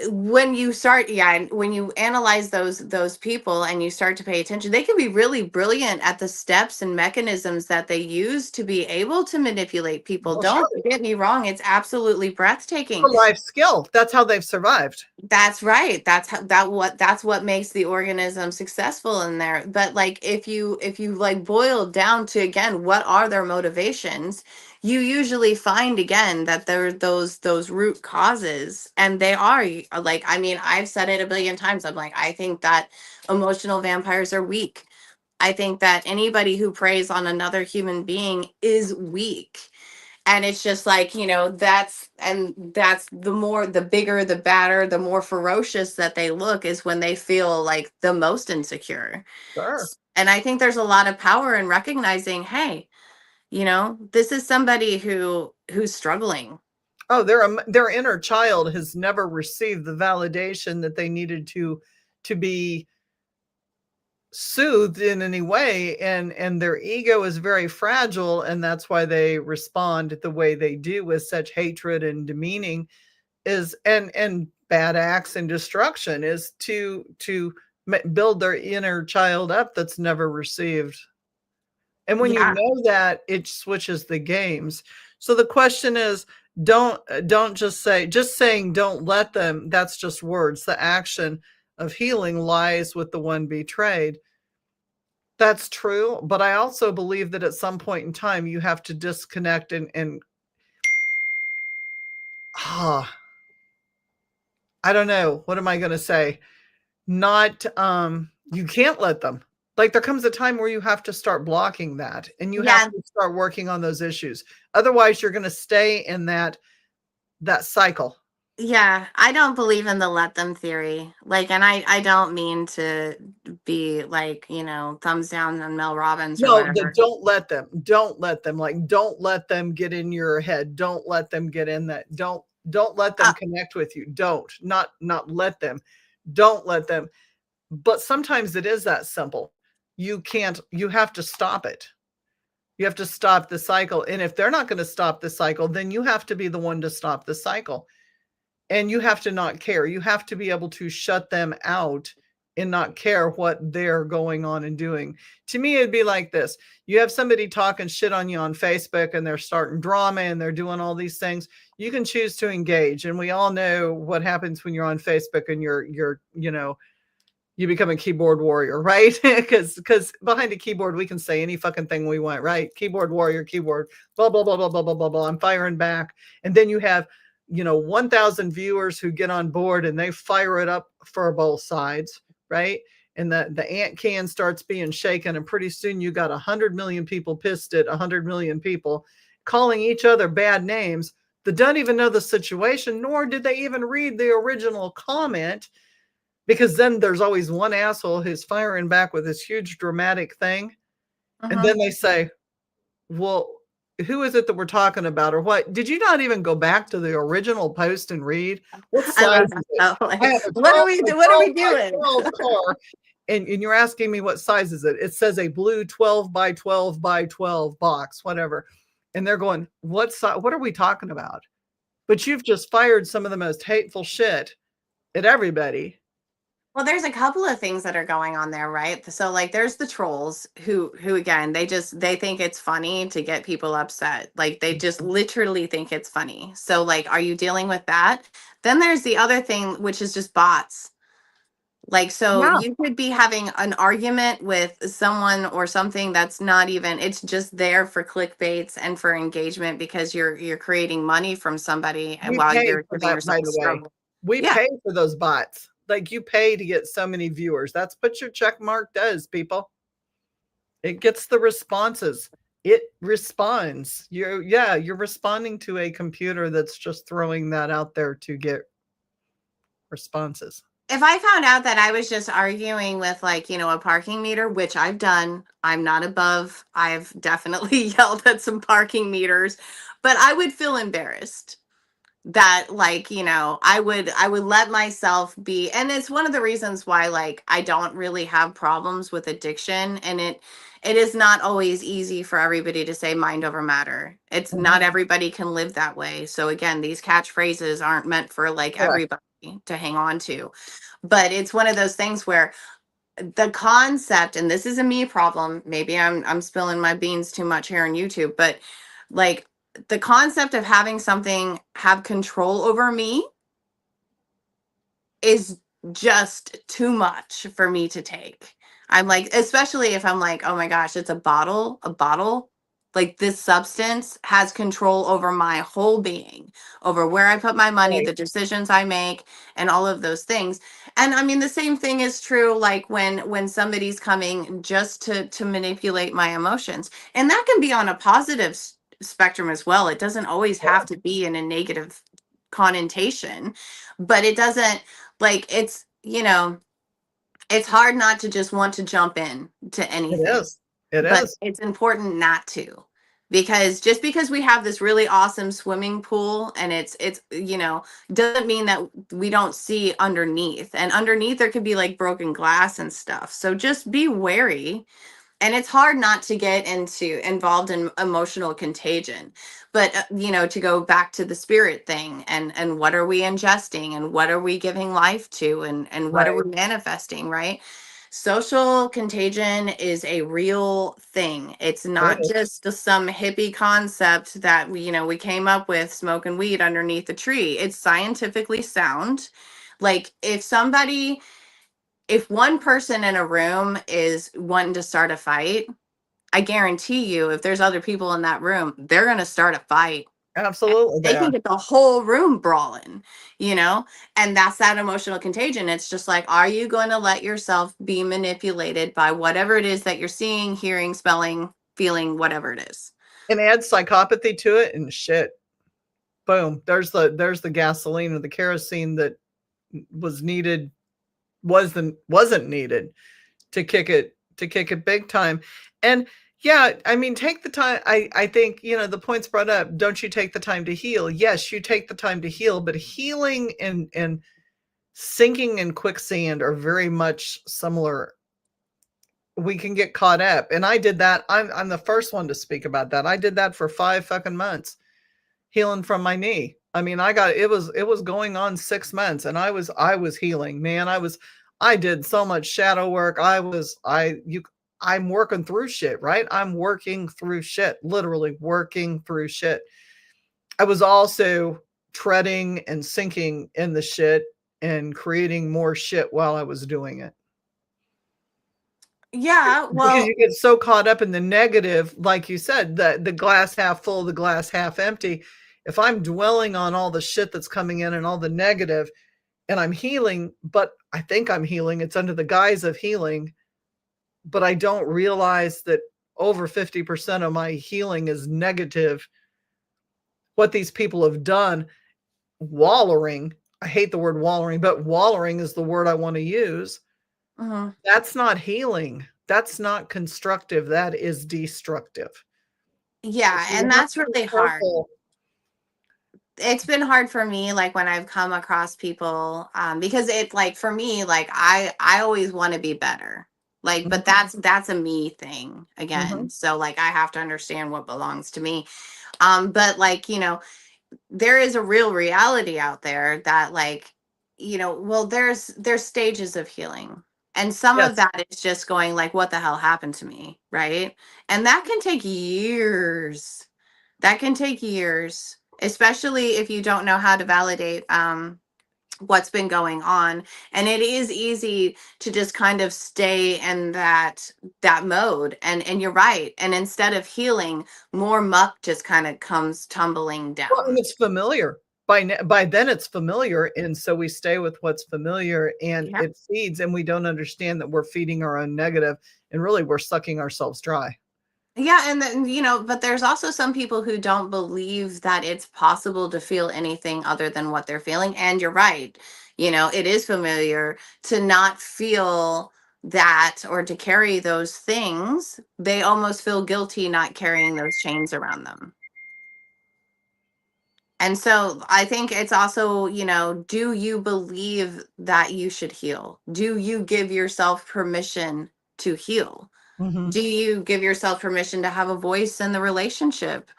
when you start, yeah, and when you analyze those people and you start to pay attention, they can be really brilliant at the steps and mechanisms that they use to be able to manipulate people. Well, sure. Don't get me wrong, it's absolutely breathtaking. A life skill. That's how they've survived. That's right. That's what makes the organism successful in there. But like if you like boil down to, again, what are their motivations, you usually find again that there are those root causes, and they are like, I mean, I've said it a billion times. I'm like, I think that emotional vampires are weak. I think that anybody who preys on another human being is weak. And it's just like, that's the bigger, the badder, the more ferocious that they look is when they feel like the most insecure. Sure. And I think there's a lot of power in recognizing, hey, this is somebody who's struggling. Oh, their inner child has never received the validation that they needed to be soothed in any way, and their ego is very fragile, and that's why they respond the way they do with such hatred and demeaning, is and bad acts and destruction, is to build their inner child up that's never received. And when you Yeah. know that, it switches the games. So the question is, don't just saying don't let them, that's just words. The action of healing lies with the one betrayed. That's true, but I also believe that at some point in time you have to disconnect and ah, I don't know, what am I going to say? Not you can't let them. Like, there comes a time where you have to start blocking that, and you have Yeah. to start working on those issues. Otherwise, you're going to stay in that cycle. Yeah, I don't believe in the let them theory. Like, and I don't mean to be like, thumbs down on Mel Robbins or No, the whatever. don't let them. Don't let them. Like, don't let them get in your head. Don't let them get in that. Don't let them Uh, connect with you. Don't. Not let them. Don't let them. But sometimes it is that simple. You have to stop it. You have to stop the cycle. And if they're not going to stop the cycle, then you have to be the one to stop the cycle. And you have to not care. You have to be able to shut them out and not care what they're going on and doing. To me, it'd be like this. You have somebody talking shit on you on Facebook, and they're starting drama and they're doing all these things. You can choose to engage. And we all know what happens when you're on Facebook and you become a keyboard warrior, right? Because behind a keyboard, we can say any fucking thing we want, right? Keyboard warrior, keyboard, blah, blah, blah, blah, blah, blah, blah, blah. I'm firing back. And then you have, 1,000 viewers who get on board and they fire it up for both sides, right? And the ant can starts being shaken. And pretty soon you got 100 million people pissed at 100 million people calling each other bad names. that don't even know the situation, nor did they even read the original comment, because then there's always one asshole who's firing back with this huge dramatic thing. And then they say, well, who is it that we're talking about, or what? Did you not even go back to the original post and read? What I size love is that. it? though. Like, I have a what are 12 we by what are we 12 by doing? 12 car, and you're asking me what size is it? It says a blue 12 by 12 by 12 box, whatever. And they're going, what are we talking about? But you've just fired some of the most hateful shit at everybody. Well, there's a couple of things that are going on there, right? So like there's the trolls who again, they think it's funny to get people upset. Like they just literally think it's funny. So like, are you dealing with that? Then there's the other thing, which is just bots. Like, so Yeah. you could be having an argument with someone or something that's not even, it's just there for clickbaits and for engagement because you're creating money from somebody We while pay you're for giving that, by yourself a the way. struggle. We Yeah. pay for those bots. Like you pay to get so many viewers. That's what your check mark does, people. It gets the responses. It responds. You're responding to a computer that's just throwing that out there to get responses. If I found out that I was just arguing with like, a parking meter, which I've done, I'm not above. I've definitely yelled at some parking meters, but I would feel embarrassed that like, I would let myself be, and it's one of the reasons why like I don't really have problems with addiction, and it is not always easy for everybody to say mind over matter. It's not everybody can live that way. So again, these catchphrases aren't meant for like everybody to hang on to. But it's one of those things where the concept, and this is a me problem, maybe I'm spilling my beans too much here on YouTube, but like the concept of having something have control over me is just too much for me to take. I'm like, especially if I'm like, oh my gosh, it's a bottle. Like this substance has control over my whole being, over where I put my money, the decisions I make, and all of those things. And I mean, the same thing is true like when somebody's coming just to manipulate my emotions. And that can be on a positive spectrum as well. It doesn't always have to be in a negative connotation, but it doesn't, like, it's hard not to just want to jump in to anything. It But is. it's important not to, because just because we have this really awesome swimming pool and it's doesn't mean that we don't see underneath, and underneath there could be like broken glass and stuff. So just be wary. And it's hard not to get involved in emotional contagion, but to go back to the spirit thing, and what are we ingesting, and what are we giving life to, and what are we manifesting, right? Social contagion is a real thing. It's not just some hippie concept that we came up with smoking weed underneath the tree. It's scientifically sound. Like if one person in a room is wanting to start a fight, I guarantee you, if there's other people in that room, they're going to start a fight. Absolutely. They can get the whole room brawling, and that's that emotional contagion. It's just like, are you going to let yourself be manipulated by whatever it is that you're seeing, hearing, smelling, feeling, whatever it is? And add psychopathy to it and shit. Boom. There's the gasoline or the kerosene that was needed, wasn't needed to kick it big time. And yeah, I mean, take the time. I think, the points brought up, don't you take the time to heal? Yes, you take the time to heal, but healing and sinking in quicksand are very much similar. We can get caught up. And I did that. I'm the first one to speak about that. I did that for 5 fucking months, healing from my knee. I mean, it was going on 6 months, and I was healing, man. I did so much shadow work. I'm working through shit, right? I'm working through shit, literally working through shit. I was also treading and sinking in the shit and creating more shit while I was doing it. Yeah, well, because you get so caught up in the negative, like you said, the glass half full, the glass half empty. If I'm dwelling on all the shit that's coming in and all the negative, and I'm healing, but I think I'm healing, it's under the guise of healing, but I don't realize that over 50% of my healing is negative. what these people have done, wallowing. I hate the word wallowing, but wallowing is the word I want to use. Mm-hmm. That's not healing. That's not constructive. That is destructive. Yeah, You and have that's to be really hard. careful. It's been hard for me, like when I've come across people, because it like for me, like I always want to be better. Like, but that's a me thing again. Mhm. So like I have to understand what belongs to me. But like, there is a real reality out there that like, well, there's stages of healing. And some of Yes. that is just going like, what the hell happened to me? Right. And that can take years. That can take years, especially if you don't know how to validate what's been going on. And it is easy to just kind of stay in that mode. And you're right. And instead of healing, more muck just kind of comes tumbling Well, and down. it's familiar. By then it's familiar, and so we stay with what's familiar, and Yeah. it feeds, and we don't understand that we're feeding our own negative, and really we're sucking ourselves dry. Yeah, and then, but there's also some people who don't believe that it's possible to feel anything other than what they're feeling. And you're right. It is familiar to not feel that or to carry those things. They almost feel guilty not carrying those chains around them. And so I think it's also, do you believe that you should heal? Do you give yourself permission to heal? Mhm. Do you give yourself permission to have a voice in the relationship?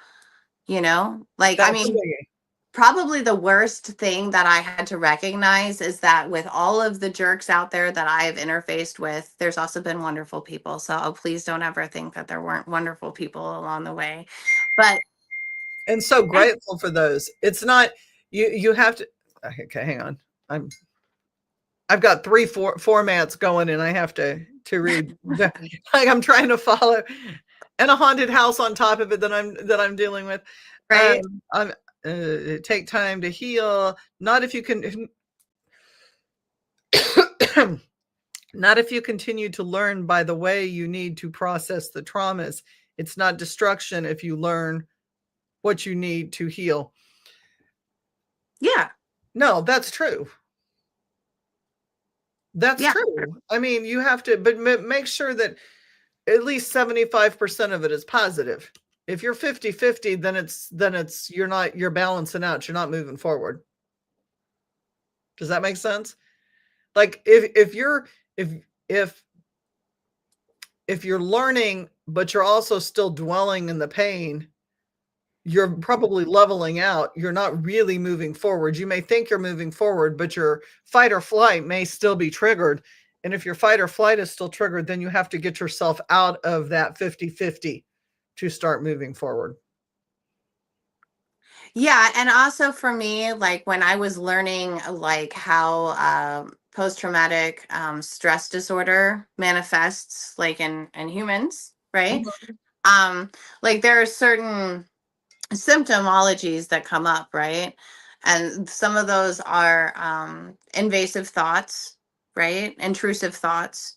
Like, I That's a mean, biggie. probably the worst thing that I had to recognize is that with all of the jerks out there that I have interfaced with, there's also been wonderful people. So please don't ever think that there weren't wonderful people along the way. But And so grateful for those. It's not you have to okay, hang on. I've got three formats going and I have to read like I'm trying to follow and a haunted house on top of it that I'm dealing with. right. I'm take time to heal. Not if you can not if you continue to learn by the way you need to process the traumas. It's not destruction if you learn what you need to heal. Yeah. No, that's true. That's Yeah. true. I mean, you have to, but make sure that at least 75% of it is positive. If you're 50-50, then you're balancing out. You're not moving forward. Does that make sense? Like if you're if you're learning, but you're also still dwelling in the pain, you're probably leveling out. You're not really moving forward. You may think you're moving forward, but your fight or flight may still be triggered. And if your fight or flight is still triggered, then you have to get yourself out of that 50-50 to start moving forward. Yeah, and also for me, like when I was learning like how post-traumatic stress disorder manifests like in humans, right? Mhm. Like there are certain symptomologies that come up, right? And some of those are invasive thoughts, right? Intrusive thoughts.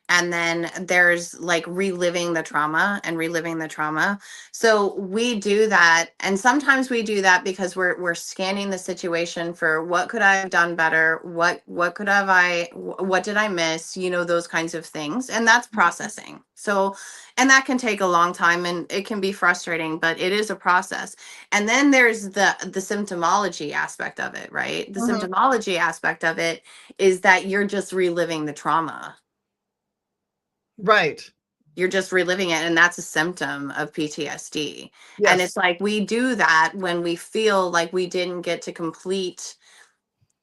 And then there's like reliving the trauma and reliving the trauma. So we do that, and sometimes we do that because we're scanning the situation for what could I have done better, what could have what did I miss, those kinds of things, and that's processing. So, and that can take a long time, and it can be frustrating, but it is a process. And then there's the symptomology aspect of it, right? The Mhm. symptomology aspect of it is that you're just reliving the trauma. Right. You're just reliving it, and that's a symptom of PTSD. And Yes. it's like we do that when we feel like we didn't get to complete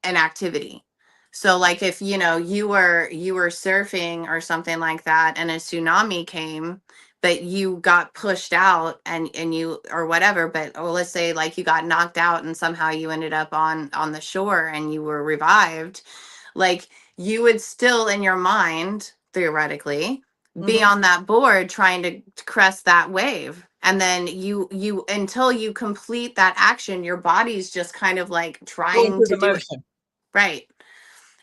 an activity. So like if you were surfing or something like that and a tsunami came, but you got pushed out and you or whatever, but or let's say like you got knocked out and somehow you ended up on the shore and you were revived, like you would still in your mind theoretically be Mhm. on that board trying to crest that wave. And then you until you complete that action, your body's just kind of like Going trying through to the do it. motion. Right.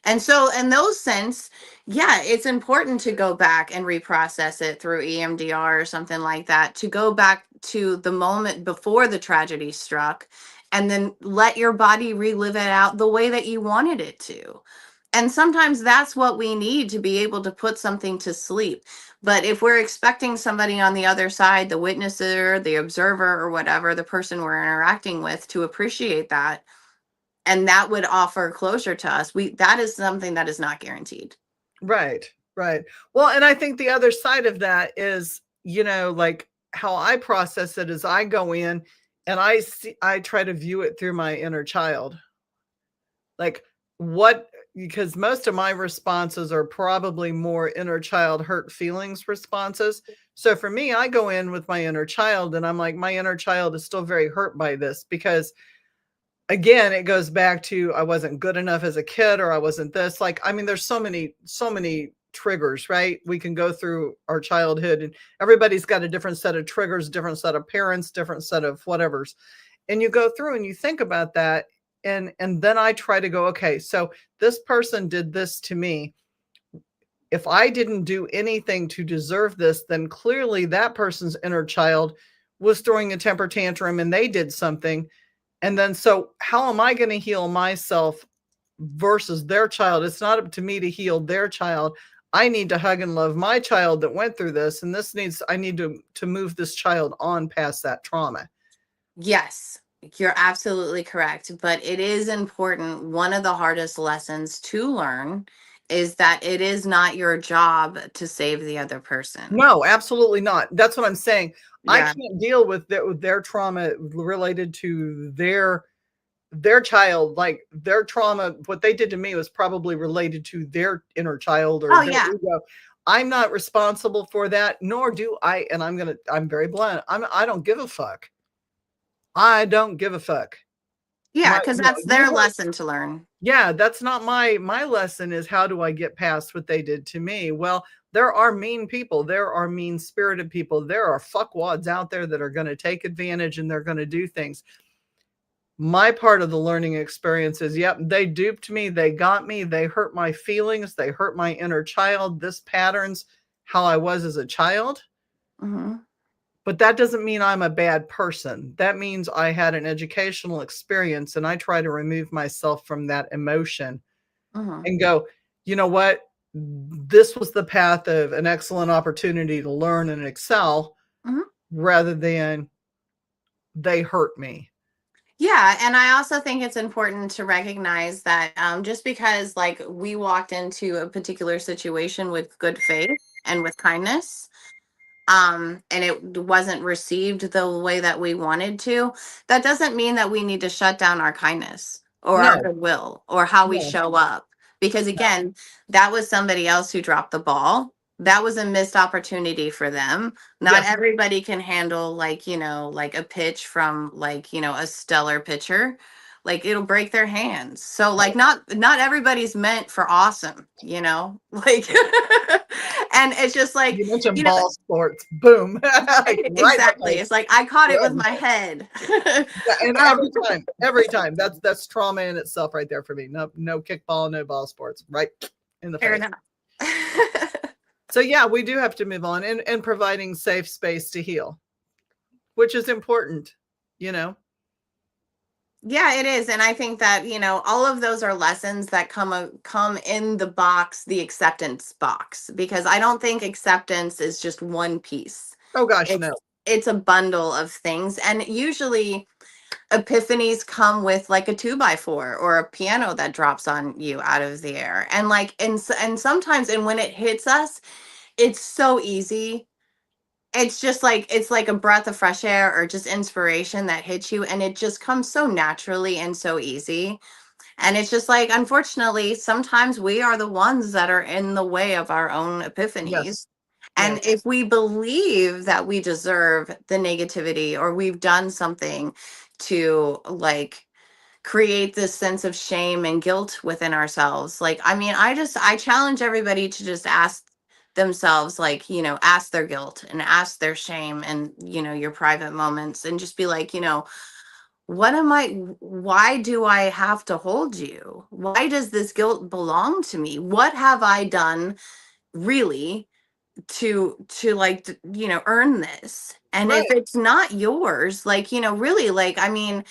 And so in those sense, yeah, it's important to go back and reprocess it through EMDR or something like that, to go back to the moment before the tragedy struck and then let your body relive it out the way that you wanted it to. And sometimes that's what we need to be able to put something to sleep. But if we're expecting somebody on the other side, the witnesser, the observer, or whatever, the person we're interacting with, to appreciate that, and that would offer closure to us, that is something that is not guaranteed. Right. Well, and I think the other side of that is, like how I process it is I go in and I try to view it through my inner child. Like because most of my responses are probably more inner child hurt feelings responses. So for me, I go in with my inner child and I'm like, my inner child is still very hurt by this because, again, it goes back to I wasn't good enough as a kid, or I wasn't this. Like, I mean, there's so many triggers, right? We can go through our childhood and everybody's got a different set of triggers, different set of parents, different set of whatever's. And you go through and you think about that. And then I try to go, okay, so this person did this to me. If I didn't do anything to deserve this, then clearly that person's inner child was throwing a temper tantrum and they did something. And then, so how am I going to heal myself versus their child? It's not up to me to heal their child. I need to hug and love my child that went through this. And I need to move this child on past that trauma. Yes, you're absolutely correct. But it is important. One of the hardest lessons to learn is that it is not your job to save the other person. No, absolutely not. That's what I'm saying. Yeah. I can't deal with their trauma related to their child. Like their trauma, what they did to me was probably related to their inner child or their ego. I'm not responsible for that, nor do I. And I'm very blunt. I don't give a fuck. I don't give a fuck. Yeah, because that's their lesson to learn. Yeah, that's not my lesson. Is how do I get past what they did to me? Well, there are mean people. There are mean-spirited people. There are fuckwads out there that are going to take advantage and they're going to do things. My part of the learning experience is, yep, they duped me. They got me. They hurt my feelings. They hurt my inner child. This pattern's how I was as a child. Mm-hmm. But that doesn't mean I'm a bad person. That means I had an educational experience and I try to remove myself from that emotion and go, you know what? This was the path of an excellent opportunity to learn and excel rather than they hurt me. Yeah, and I also think it's important to recognize that just because like we walked into a particular situation with good faith and with kindness, and it wasn't received the way that we wanted to, that doesn't mean that we need to shut down our kindness or our goodwill or how we show up. Because again, that was somebody else who dropped the ball. That was a missed opportunity for them. Not everybody can handle like a pitch from a stellar pitcher. Like it'll break their hands. So like not everybody's meant for awesome, like and it's just like you mentioned ball sports, boom. Exactly. It's like I caught it with my head. And every time that's trauma in itself right there for me. No kickball, no ball sports, right in the face. So yeah, we do have to move on and providing safe space to heal, which is important, Yeah, it is. And I think that, all of those are lessons that come in the box, the acceptance box, because I don't think acceptance is just one piece. Oh gosh, no. It's a bundle of things. And usually epiphanies come with like a 2x4 or a piano that drops on you out of the air. And like, and sometimes, and when it hits us, it's so easy. It's just like it's like a breath of fresh air or just inspiration that hits you, and it just comes so naturally and so easy. And it's just like, unfortunately, sometimes we are the ones that are in the way of our own epiphanies. And if we believe that we deserve the negativity or we've done something to like create this sense of shame and guilt within ourselves, like, I mean, I challenge everybody to just ask themselves, like, ask their guilt and ask their shame and, your private moments, and just be like, why do I have to hold you? Why does this guilt belong to me? What have I done really to like earn this? And if Right. it's not yours, like, really, like, I mean,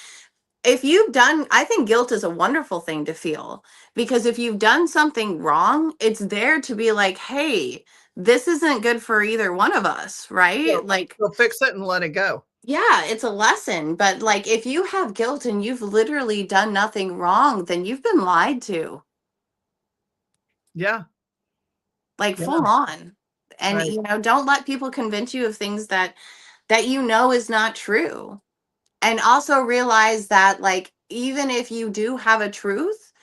if you've done, I think guilt is a wonderful thing to feel, because if you've done something wrong, it's there to be like, hey, this isn't good for either one of us, right? So, Like, so fix it and let it go. yeah, it's a lesson. But like, if you have guilt and you've literally done nothing wrong, then you've been lied to, Yeah. like, Yeah. full on. And Right. don't let people convince you of things that is not true. And also realize that, like, even if you do have a truth,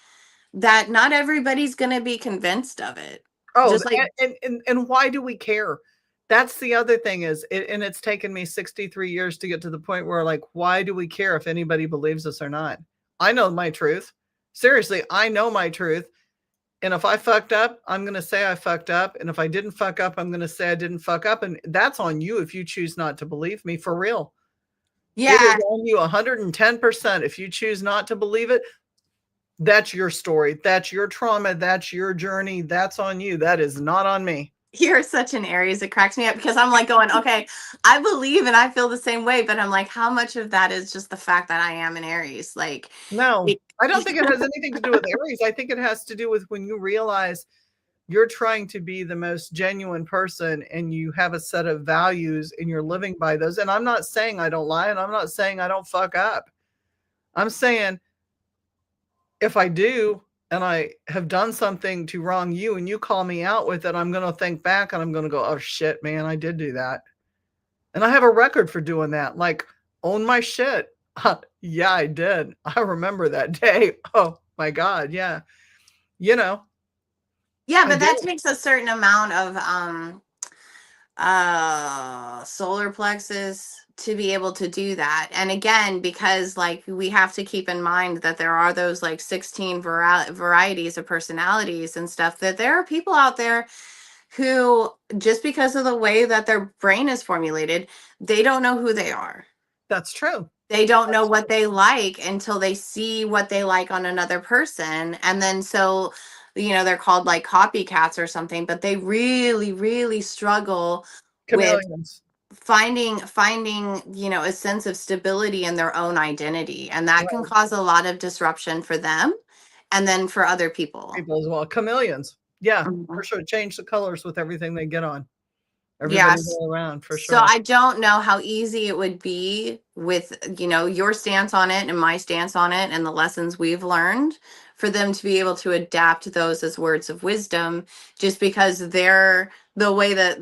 that not everybody's going to be convinced of it. Oh, Just like, and why do we care? That's the other thing is, and it's taken me 63 years to get to the point where, like, why do we care if anybody believes us or not? I know my truth. Seriously, I know my truth. And if I fucked up, I'm going to say I fucked up. And if I didn't fuck up, I'm going to say I didn't fuck up. And that's on you if you choose not to believe me, for real. It yeah, is on you 110%. If you choose not to believe it, that's your story. That's your trauma. That's your journey. That's on you. That is not on me. you're such an Aries. It cracks me up because I'm like going, okay, I believe and I feel the same way, but I'm like, how much of that is just the fact that I am an Aries? Like, No, it- I don't think it has anything to do with Aries. I think it has to do with when you realize you're trying to be the most genuine person and you have a set of values and you're living by those. And I'm not saying I don't lie and I'm not saying I don't fuck up. I'm saying if I do and I have done something to wrong you and you call me out with it, I'm going to think back and I'm going to go, oh shit, man, I did do that. And I have a record for doing that. Like, own my shit. Yeah, I did. I remember that day. Oh my God. Yeah. You know, yeah, I but that did. takes a certain amount of solar plexus to be able to do that. And again, because like we have to keep in mind that there are those like 16 varieties of personalities and stuff, that there are people out there who, just because of the way that their brain is formulated, they don't know who they are. That's true. They don't know That's what they like until they see what they like on another person. And then so, they're called like copycats or something, but they really, really struggle with chameleons. finding a sense of stability in their own identity. And that can Right. cause a lot of disruption for them and then for other people. People as well. Chameleons. Yeah, for Mhm. sure. Change the colors with everything they get on. Everybody Yes. all around, for So sure. I don't know how easy it would be with, your stance on it and my stance on it and the lessons we've learned, for them to be able to adapt those as words of wisdom, just because the way that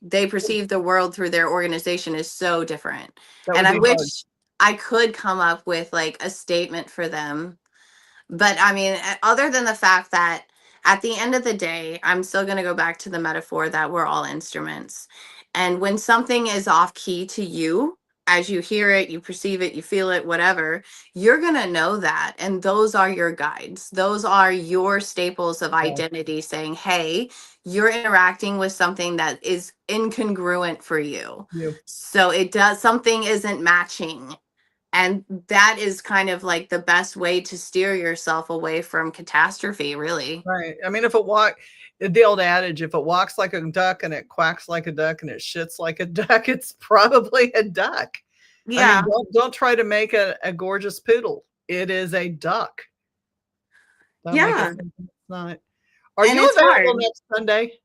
they perceive the world through their organization is so different. That And would I be hard. wish I could come up with like a statement for them. But I mean, other than the fact that at the end of the day, I'm still going to go back to the metaphor that we're all instruments. And when something is off key to you, as you hear it, you perceive it, you feel it, whatever, you're going to know that. And those are your guides. Those are your staples of Yeah. identity saying, hey, you're interacting with something that is incongruent for you. You. So something isn't matching, and that is kind of like the best way to steer yourself away from catastrophe, really. Right. I mean, if it walk, the old adage, if it walks like a duck and it quacks like a duck and it shits like a duck, it's probably a duck. I mean, Yeah. don't try to make a gorgeous poodle. It is a duck. Don't make it Yeah. something it's not. Are And you it's available hard. next Sunday?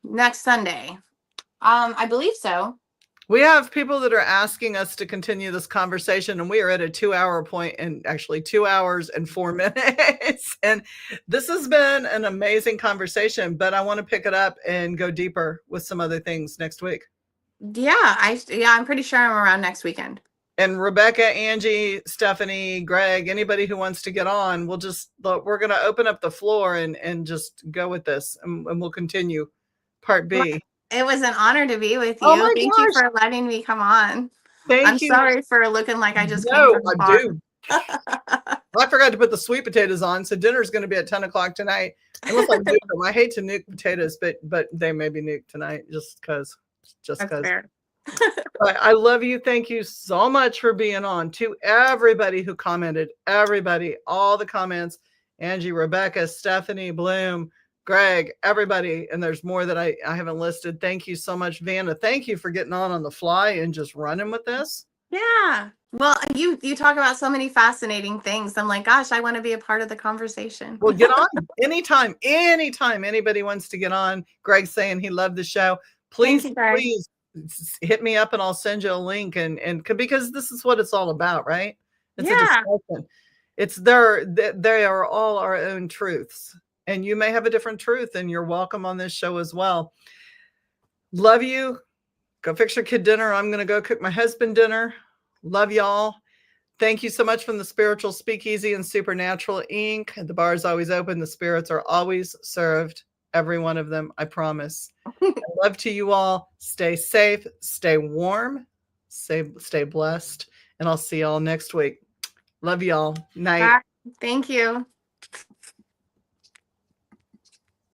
Next Sunday. I believe so. We have people that are asking us to continue this conversation, and we are at a 2-hour point, and actually 2 hours and 4 minutes. And this has been an amazing conversation, but I want to pick it up and go deeper with some other things next week. Yeah, I'm pretty sure I'm around next weekend. And Rebecca, Angie, Stephanie, Greg, anybody who wants to get on, we're going to open up the floor and just go with this, and we'll continue part B. It was an honor to be with Oh you. my Thank you gosh. for letting me come on. I'm Thank you. sorry for looking like I just came No, from the I bar. do. I forgot to put the sweet potatoes on, so dinner's going to be at 10 o'clock tonight. Unless I nuke them. I hate to nuke potatoes, but they may be nuked tonight just because. That's fair. I love you. Thank you so much for being on. To everybody who commented, everybody, all the comments, Angie, Rebecca, Stephanie, Bloom, Greg, everybody. And there's more that I haven't listed. Thank you so much, Vanna. Thank you for getting on the fly and just running with this. Yeah. Well, you talk about so many fascinating things. I'm like, gosh, I want to be a part of the conversation. Well, get on anytime anybody wants to get on. Greg's saying he loved the show. Please, Thank you, Greg. please hit me up and I'll send you a link. And because this is what it's all about, right? It's a discussion. It's they are all our own truths. And you may have a different truth and you're welcome on this show as well. Love you. Go fix your kid dinner. I'm going to go cook my husband dinner. Love y'all. Thank you so much from the Spiritual Speakeasy and Supernatural Inc. The bar is always open. The spirits are always served. Every one of them, I promise. Love to you all. Stay safe. Stay warm. Stay blessed. And I'll see y'all next week. Love y'all. Night. Thank you.